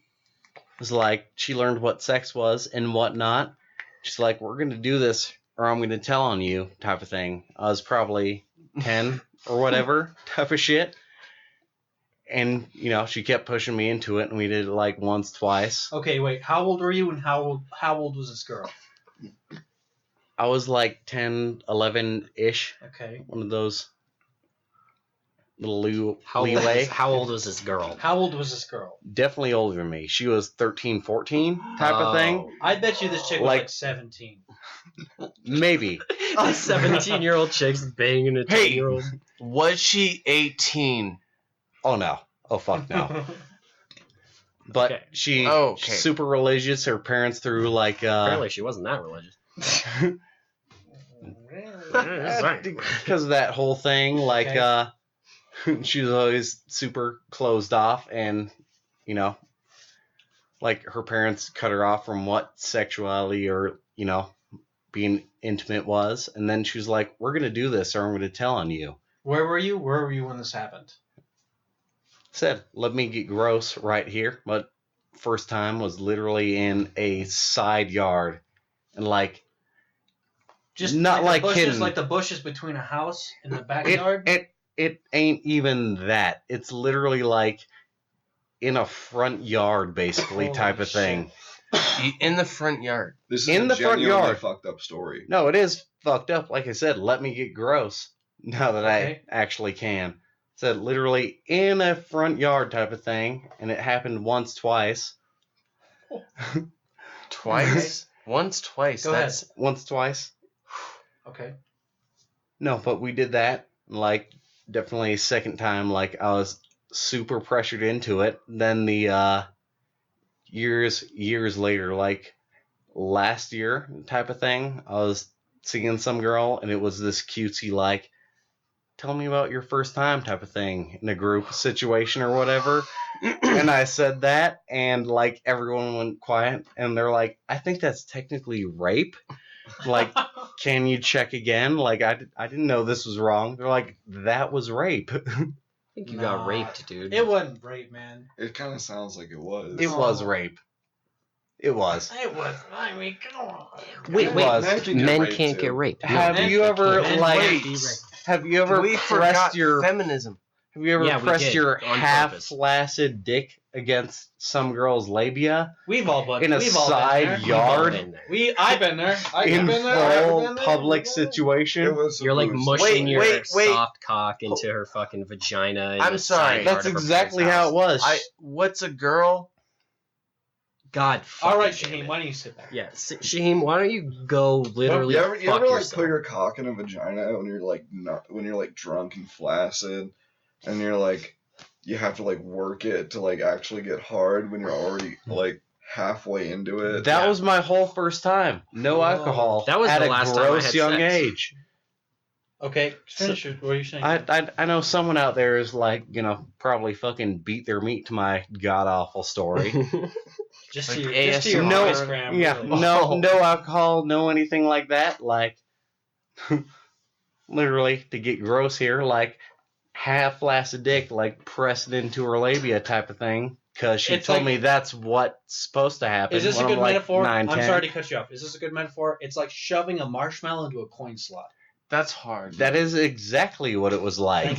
was like, she learned what sex was and whatnot. She's like, we're going to do this or I'm going to tell on you type of thing. I was probably 10 or whatever type of shit. And, she kept pushing me into it, and we did it like once, twice. Okay, wait. How old were you, and how old was this girl? I was like 10, 11-ish. Okay. One of those little How old was this girl? How old was this girl? Definitely older than me. She was 13, 14 type of thing. I bet you this chick was Like- like 17. Maybe. A 17-year-old chick's banging a 10-year-old. Was she 18? Oh, no. Oh, fuck no. But Okay. she's super religious. Her parents threw like... Apparently she wasn't that religious. Because of that whole thing, like, Okay. she was always super closed off, and, like, her parents cut her off from what sexuality or, being intimate was, and then she was like, we're going to do this, or I'm going to tell on you. Where were you? Where were you when this happened? Said, let me get gross right here, but first time was literally in a side yard, and, like, Just not like the bushes, kidding. like the bushes between a house and the backyard. It ain't even that. It's literally like in a front yard, basically, Holy type of shit. thing. In the front yard. This is In a the front genuinely yard. fucked up story. No, it is fucked up. Like I said, let me get gross now that Okay. I actually can. Said literally in a front yard type of thing, and it happened once, twice. Twice? Once, twice. Go ahead. That's Once, twice. Okay. No, but we did that. Like, definitely second time, like, I was super pressured into it. Then the years later, like last year type of thing, I was seeing some girl, and it was this cutesy, like, tell me about your first time type of thing in a group situation or whatever. And I said that, and like everyone went quiet, and they're like, I think that's technically rape. Like, can you check again? Like, I didn't know this was wrong. They're like, that was rape. I think you got raped, dude. It wasn't rape, man. It kind of sounds like it was. It was rape. It was. It was. I mean, come on. Wait, It was. Men can get men raped, can't too. get raped. Have men you ever Men like? can't be raped. Have you ever we pressed forgot your? feminism. Have you ever Yeah, we pressed did, your on half purpose. flaccid dick against some girl's labia We've all been in a we've all side been there. yard Been there. I've been there. I've in been there. I've full been there. public I've been there. It situation? was You're like loose. mushing your wait. soft cock into her fucking vagina. In I'm the sorry. side yard That's of her exactly parents' how house. it was. What's a girl? God. All right, fucking damn Shaheen, it. why don't you sit back? Yeah, Shaheem, why don't you go literally You ever fuck like yourself? put your cock in a vagina when you're like drunk and flaccid, and you're like you have to like work it to like actually get hard when you're already like halfway into it. That was my whole first time. No alcohol. That was at the a last time I gross had young sex. age. Okay, finish it. What are you saying? I know someone out there is like, probably fucking beat their meat to my god awful story. just like to your no, Instagram. yeah, really. no alcohol, no anything like that. Like, literally, to get gross here, like half flaccid dick, like pressed into her labia type of thing. Because she It's told like- me that's what's supposed to happen. Is this a when good I'm like metaphor? 9, I'm 10. sorry to cut you off. Is this a good metaphor? It's like shoving a marshmallow into a coin slot. That's hard. That is exactly what it was like.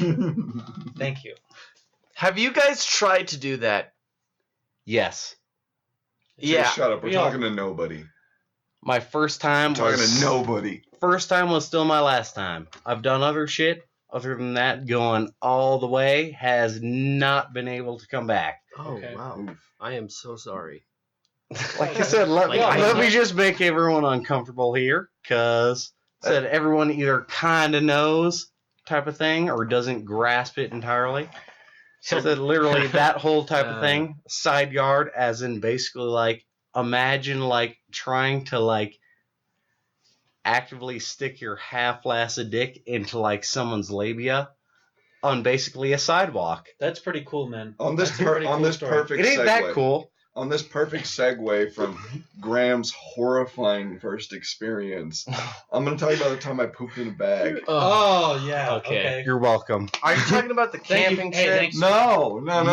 Thank you. Have you guys tried to do that? Yes. Yeah. Shut up. We're We all- talking to nobody. My first time We're talking was to nobody. first time was still my last time. I've done other shit. Other than that, going all the way has not been able to come back. Oh, Okay. wow. I am so sorry. Like I said, let Like, me just make everyone uncomfortable here, because said everyone either kind of knows type of thing or doesn't grasp it entirely. So that literally that whole type of thing, side yard, as in basically like imagine like trying to like actively stick your half flaccid dick into like someone's labia on basically a sidewalk. That's pretty cool, man. On this That's a pretty cool story. perfect It ain't segue. that cool. On this perfect segue from Graham's horrifying first experience, I'm going to talk about the time I pooped in a bag. Oh yeah. Okay. Okay. You're welcome. Are you talking about the Thank you. camping Hey, trip? thanks. No. No.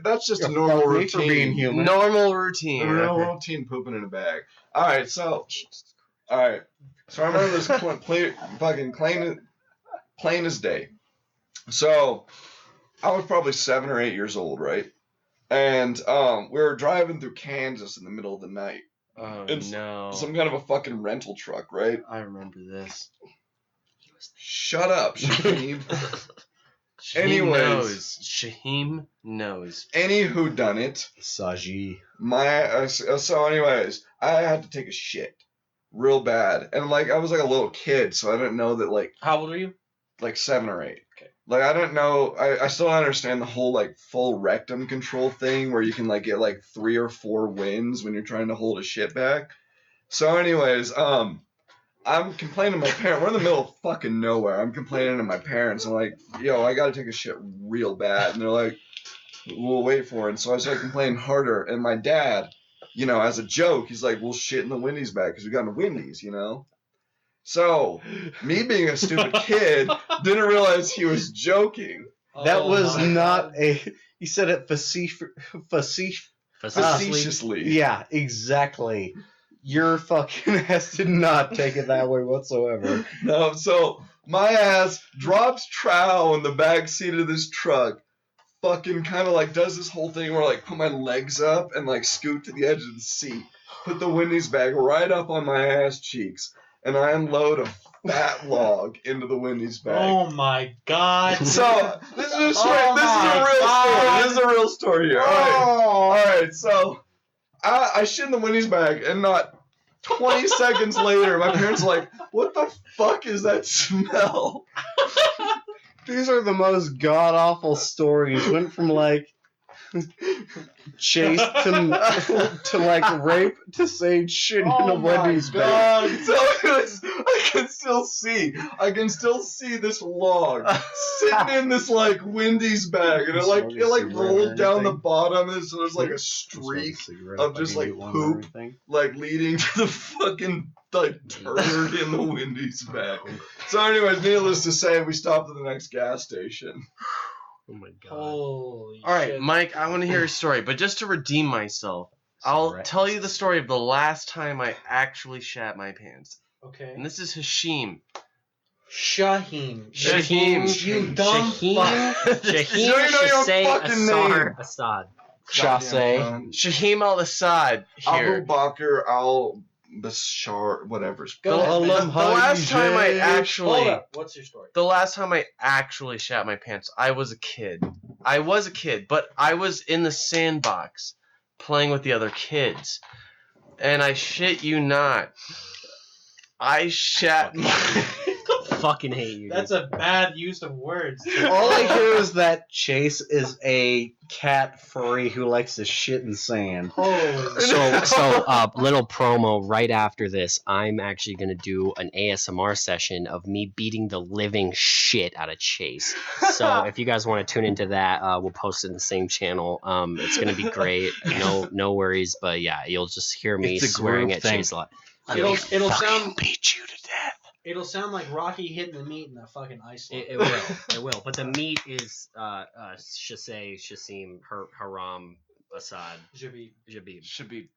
That's just a You're normal fuck me for routine. being human. Normal routine. A real Okay. routine pooping in a bag. All right, so I remember this fucking plain as day. So I was probably 7 or 8 years old, right? And we were driving through Kansas in the middle of the night. Oh It's no. Some kind of a fucking rental truck, right? I remember this. Shut up, Shaheem. Shaheem Anyways. knows. Shaheem knows. Anywho done it. Saji. Anyways, I had to take a shit real bad, and like I was like a little kid, so I didn't know that like How old are you? 7 or 8. Okay. Like I didn't know. I still don't understand the whole like full rectum control thing where you can like get like 3 or 4 wins when you're trying to hold a shit back. So anyways, I'm complaining to my parents. We're in the middle of fucking nowhere. I'm complaining to my parents. I'm like, yo, I gotta take a shit real bad. And they're like, we'll wait for it. And so I started complaining harder. And my dad, as a joke, he's like, we'll shit in the Wendy's bag because we got in Wendy's, So, me being a stupid kid, didn't realize he was joking. That Oh, was my not God. he said it Facetiously. Yeah, exactly. Your fucking ass did not take it that way whatsoever. No, so my ass drops trow in the back seat of this truck, fucking kind of like does this whole thing where like put my legs up and like scoot to the edge of the seat, put the Wendy's bag right up on my ass cheeks, and I unload a fat log into the Wendy's bag. Oh my God. So this is a Oh my This is a real story here. All right. So I shit in the Wendy's bag, and not 20 seconds later, my parents are like, "What the fuck is that smell?" These are the most god awful stories. Went from like chase to like rape to saying shit in a Wendy's bag. So I can still see this log sitting in this like Wendy's bag, and it rolled down the bottom, and so there's like a streak of just like poop like leading to the fucking like turd in the Wendy's bag. So anyways, needless to say, we stopped at the next gas station. Oh my god. Holy All right, shit. Mike, I want to hear a story, but just to redeem myself, I'll tell you the story of the last time I actually shat my pants. Okay. And this is Hashim. Shaheem. Shaheem. You dumb fuck. Shaheem You don't know your should say fucking name. Assad. Chasse. Shahim al-Assad Abu here. Bakr al-Bashar, whatever. Go ahead, The man. last time I Hold actually up. What's your story? The last time I actually shat my pants, I was a kid. But I was in the sandbox playing with the other kids. And I shit you not, I shat my fucking hate you. That's a bad use of words. All I hear is that Chase is a cat furry who likes to shit in sand. Holy So, little promo right after this. I'm actually gonna do an ASMR session of me beating the living shit out of Chase. So, if you guys want to tune into that, we'll post it in the same channel. It's gonna be great. No worries. But yeah, you'll just hear me It's a swearing group at thing. Chase a lot. It'll sound beat you to death. it'll sound like Rocky hitting the meat in the fucking ice. It will. It will. But the meat is Shasay, Shasim, Haram, Assad, Jabib. Jabib. Should be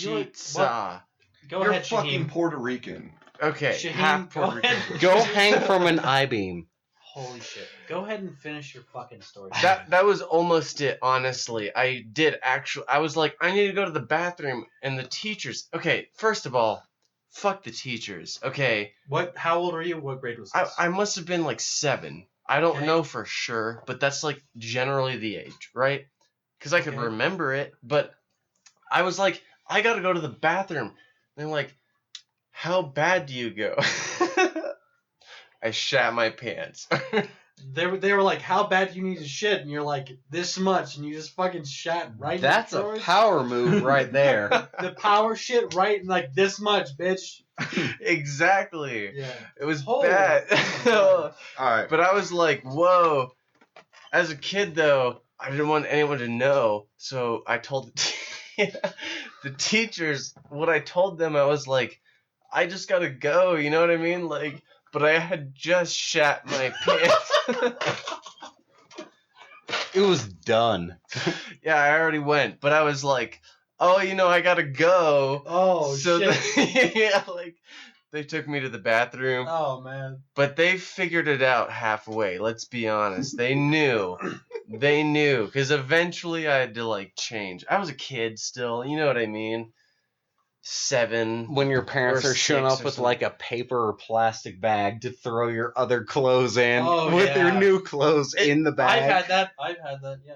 You know what? Shitsa. Go You're ahead, fucking Shaheem. Puerto Rican. Okay, Shaheem, half go Puerto Rican. ahead. Go hang from an I-beam. Holy shit. Go ahead and finish your fucking story. That was almost it, honestly. I was like, I need to go to the bathroom, and the teachers. Okay, first of all, fuck the teachers. Okay, How old are you? What grade was this? I must have been like 7. I don't Okay. know for sure, but that's like generally the age, right? Because I could Okay. remember it, but I was like, I gotta go to the bathroom. And they're like, how bad do you go? I shat my pants. They were like, how bad do you need to shit? And you're like, this much. And you just fucking shat right in That's the a drawers. power move right there. The power shit right in like this much, bitch. Exactly. Yeah. It was Holy bad. God. Alright. But I was like, whoa. As a kid, though, I didn't want anyone to know. So I told the teachers, what I told them, I was like, I just gotta go, you know what I mean? Like, but I had just shat my pants. It was done. Yeah, I already went. But I was like, oh, I gotta go. Oh, So shit. yeah, like, they took me to the bathroom. Oh, man. But they figured it out halfway, let's be honest. They knew. They knew. Because eventually I had to, like, change. I was a kid still, you know what I mean? 7. When your parents Or are showing 6 up or with something. like a paper or plastic bag to throw your other clothes in Oh, with your yeah. new clothes in the bag. I've had that, yeah.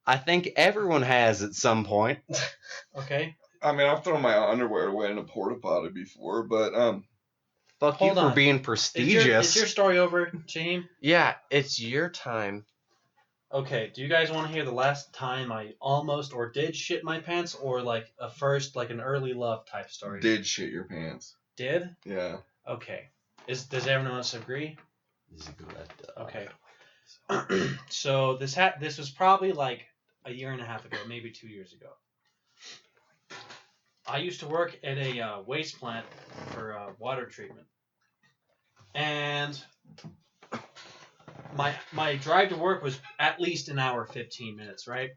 I think everyone has at some point. Okay. I mean, I've thrown my underwear away in a porta potty before, but Fuck Hold you for on. being Is prestigious. your story over, Shaheem? Yeah, it's your time. Okay, do you guys want to hear the last time I almost or did shit my pants, or like a first, like an early love type story? did shit your pants. Did? Yeah. Okay. Does everyone else agree? Okay. So this was probably like a year and a half ago, maybe 2 years ago. I used to work at a waste plant for water treatment, and my drive to work was at least an hour 15 minutes, right?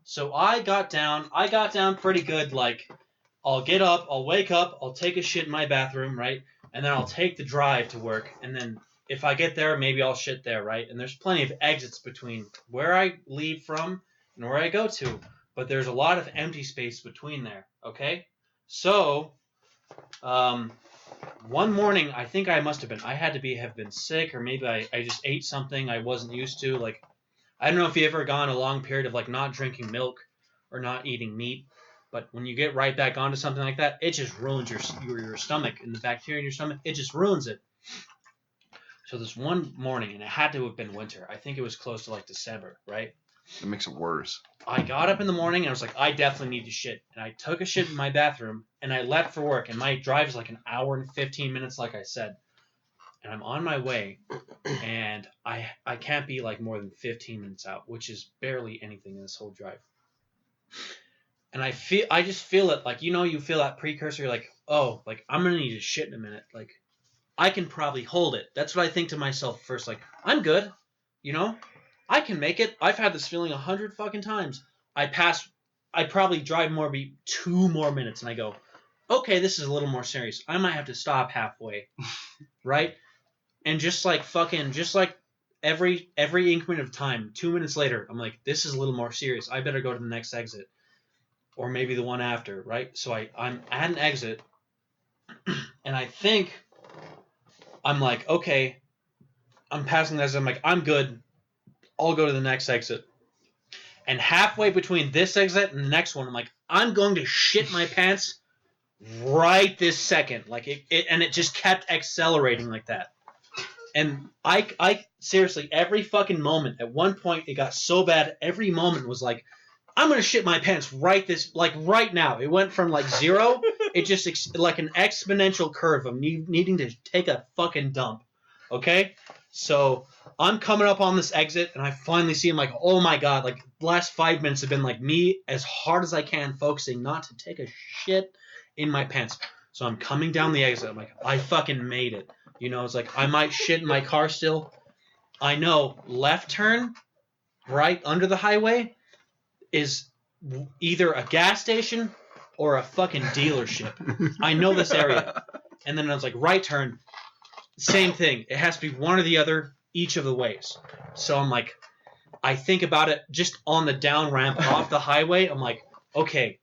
So I got down pretty good. Like, I'll get up, I'll wake up, I'll take a shit in my bathroom, right? And then I'll take the drive to work, and then if I get there, maybe I'll shit there, right? And there's plenty of exits between where I leave from and where I go to, but there's a lot of empty space between there, okay? So, one morning, I think I had to have been sick, or maybe I just ate something I wasn't used to. Like, I don't know if you ever gone a long period of like not drinking milk or not eating meat, but when you get right back onto something like that, it just ruins your stomach, and the bacteria in your stomach, it just ruins it. So this one morning, and it had to have been winter. I think it was close to like December, right? It makes it worse. I got up in the morning and I was like, I definitely need to shit. And I took a shit in my bathroom and I left for work. And my drive is like an hour and 15 minutes, like I said. And I'm on my way and I can't be like more than 15 minutes out, which is barely anything in this whole drive. And I just feel it, like, you feel that precursor, you're like, oh, like I'm going to need to shit in a minute. Like, I can probably hold it. That's what I think to myself first. Like, I'm good, I can make it. I've had this feeling 100 fucking times. I probably drive maybe 2 more minutes, and I go, okay, this is a little more serious. I might have to stop halfway, right? And just like every increment of time, 2 minutes later, I'm like, this is a little more serious. I better go to the next exit, or maybe the one after, right? So I'm at an exit, and I think I'm like, okay, I'm passing this. I'm like, I'm good. I'll go to the next exit. And halfway between this exit and the next one, I'm like, I'm going to shit my pants right this second. Like, it just kept accelerating like that. And I seriously, every fucking moment, at one point it got so bad, every moment was like, I'm gonna shit my pants right now. It went from like 0, it just like an exponential curve of needing to take a fucking dump. Okay? So I'm coming up on this exit, and I finally see him like, oh my god, like the last 5 minutes have been like me as hard as I can, focusing not to take a shit in my pants. So I'm coming down the exit. I'm like, I fucking made it. You know, it's like I might shit in my car still. I know left turn, right under the highway, is either a gas station or a fucking dealership. I know this area. And then I was like, right turn, same thing. It has to be one or the other each of the ways. So I'm like, I think about it just on the down ramp off the highway. I'm like, okay,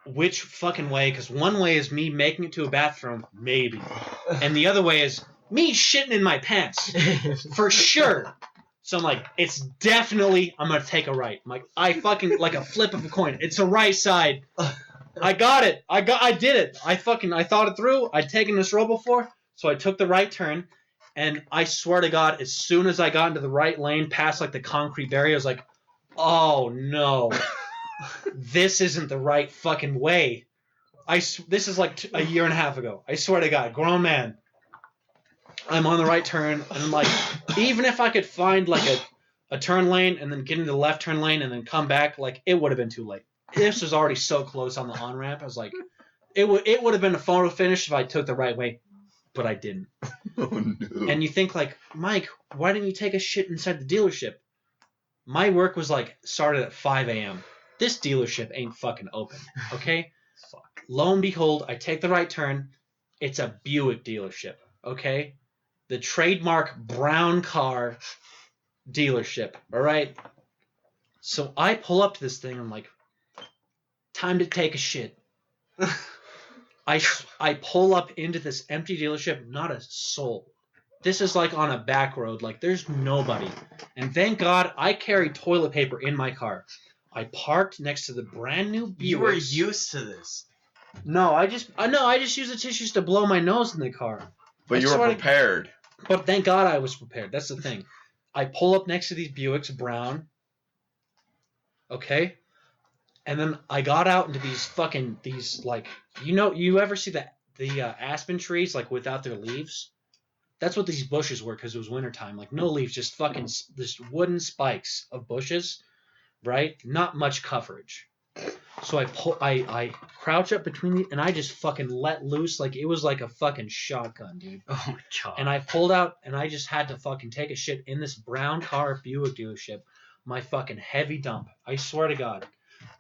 which fucking way? Because one way is me making it to a bathroom, maybe. And the other way is me shitting in my pants. For sure. So I'm like, it's definitely, I'm going to take a right. I'm like, I fucking, like a flip of a coin. It's a right side. I got it. I did it. I thought it through. I'd taken this road before. So I took the right turn. And I swear to God, as soon as I got into the right lane, past like the concrete barrier, I was like, oh no. This isn't the right fucking way. This is like a year and a half ago. I swear to God, grown man. I'm on the right turn, and I'm like, even if I could find like a turn lane and then get into the left turn lane and then come back, like it would have been too late. This was already so close on the on ramp. I was like, it would have been a photo finish if I took the right way, but I didn't. Oh no. And you think like, Mike, why didn't you take a shit inside the dealership? My work was like started at 5 a.m. This dealership ain't fucking open, okay? Fuck. Lo and behold, I take the right turn. It's a Buick dealership, okay? The trademark brown car dealership, all right? So I pull up to this thing. I'm like, time to take a shit. I pull up into this empty dealership, not a soul. This is like on a back road. Like there's nobody. And thank God I carried toilet paper in my car. I parked next to the brand new Buick. You were used to this. No, I just use the tissues to blow my nose in the car. But you were prepared. But thank God I was prepared. That's the thing. I pull up next to these Buicks, brown. Okay? And then I got out into these like, you ever see the aspen trees like without their leaves? That's what these bushes were because it was wintertime. Like no leaves, just fucking this wooden spikes of bushes. Right? Not much coverage. So I crouch up between and I just fucking let loose like it was like a fucking shotgun, dude. Oh my god. And I pulled out and I just had to fucking take a shit in this brown car Buick dealership. My fucking heavy dump. I swear to God.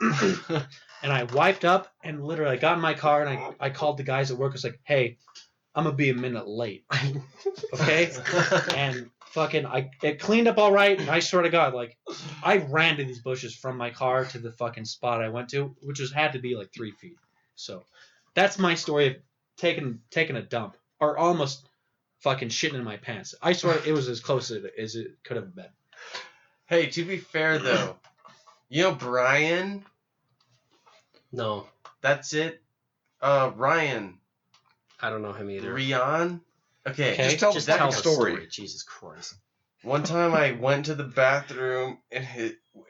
And I wiped up and literally I got in my car and I called the guys at work. I was like, hey, I'm going to be a minute late. Okay? And fucking, it cleaned up all right, and I swear to God, like, I ran to these bushes from my car to the fucking spot I went to, which had to be like 3 feet. So, that's my story of taking a dump, or almost fucking shitting in my pants. I swear it was as close as it could have been. Hey, to be fair though, you know Brian? No, That's it. Ryan. I don't know him either. Rian. Okay. Just tell the tell fucking the story. Jesus Christ. One time I went to the bathroom and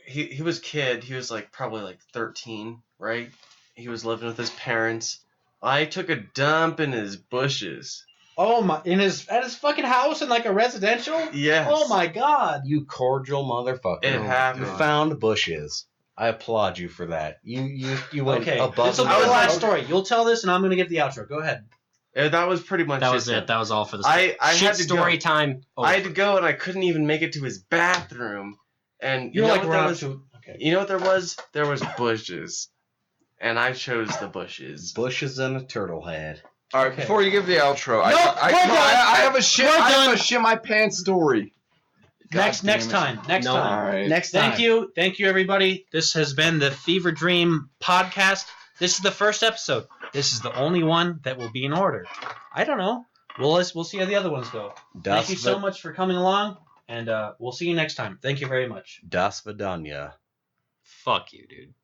he was a kid. He was like probably like 13, right? He was living with his parents. I took a dump in his bushes. Oh my! At his fucking house in like a residential? Yes. Oh my God! You cordial motherfucker. It happened. You found bushes. I applaud you for that. You went Okay, above this will be and the beyond. last story. You'll tell this, and I'm gonna give the outro. Go ahead. That was pretty much That was then. it. That was all for the I shit had to story go. time. I had to go and I couldn't even make it to his bathroom. And you You're know like what there run up was? to. Okay. You know what there was? There was bushes. And I chose the bushes. Bushes and a turtle head. All right, Okay. before you give the outro, we're done. I have a shit. We're I have done. a shit my pants story. Next God damn it. time. Next No. time. All right. Next time. Thank you, everybody. This has been the Fever Dream podcast. This is the first episode. This is the only one that will be in order. I don't know. We'll see how the other ones go. Thank you so much for coming along, and we'll see you next time. Thank you very much. Das Vidanya. Fuck you, dude.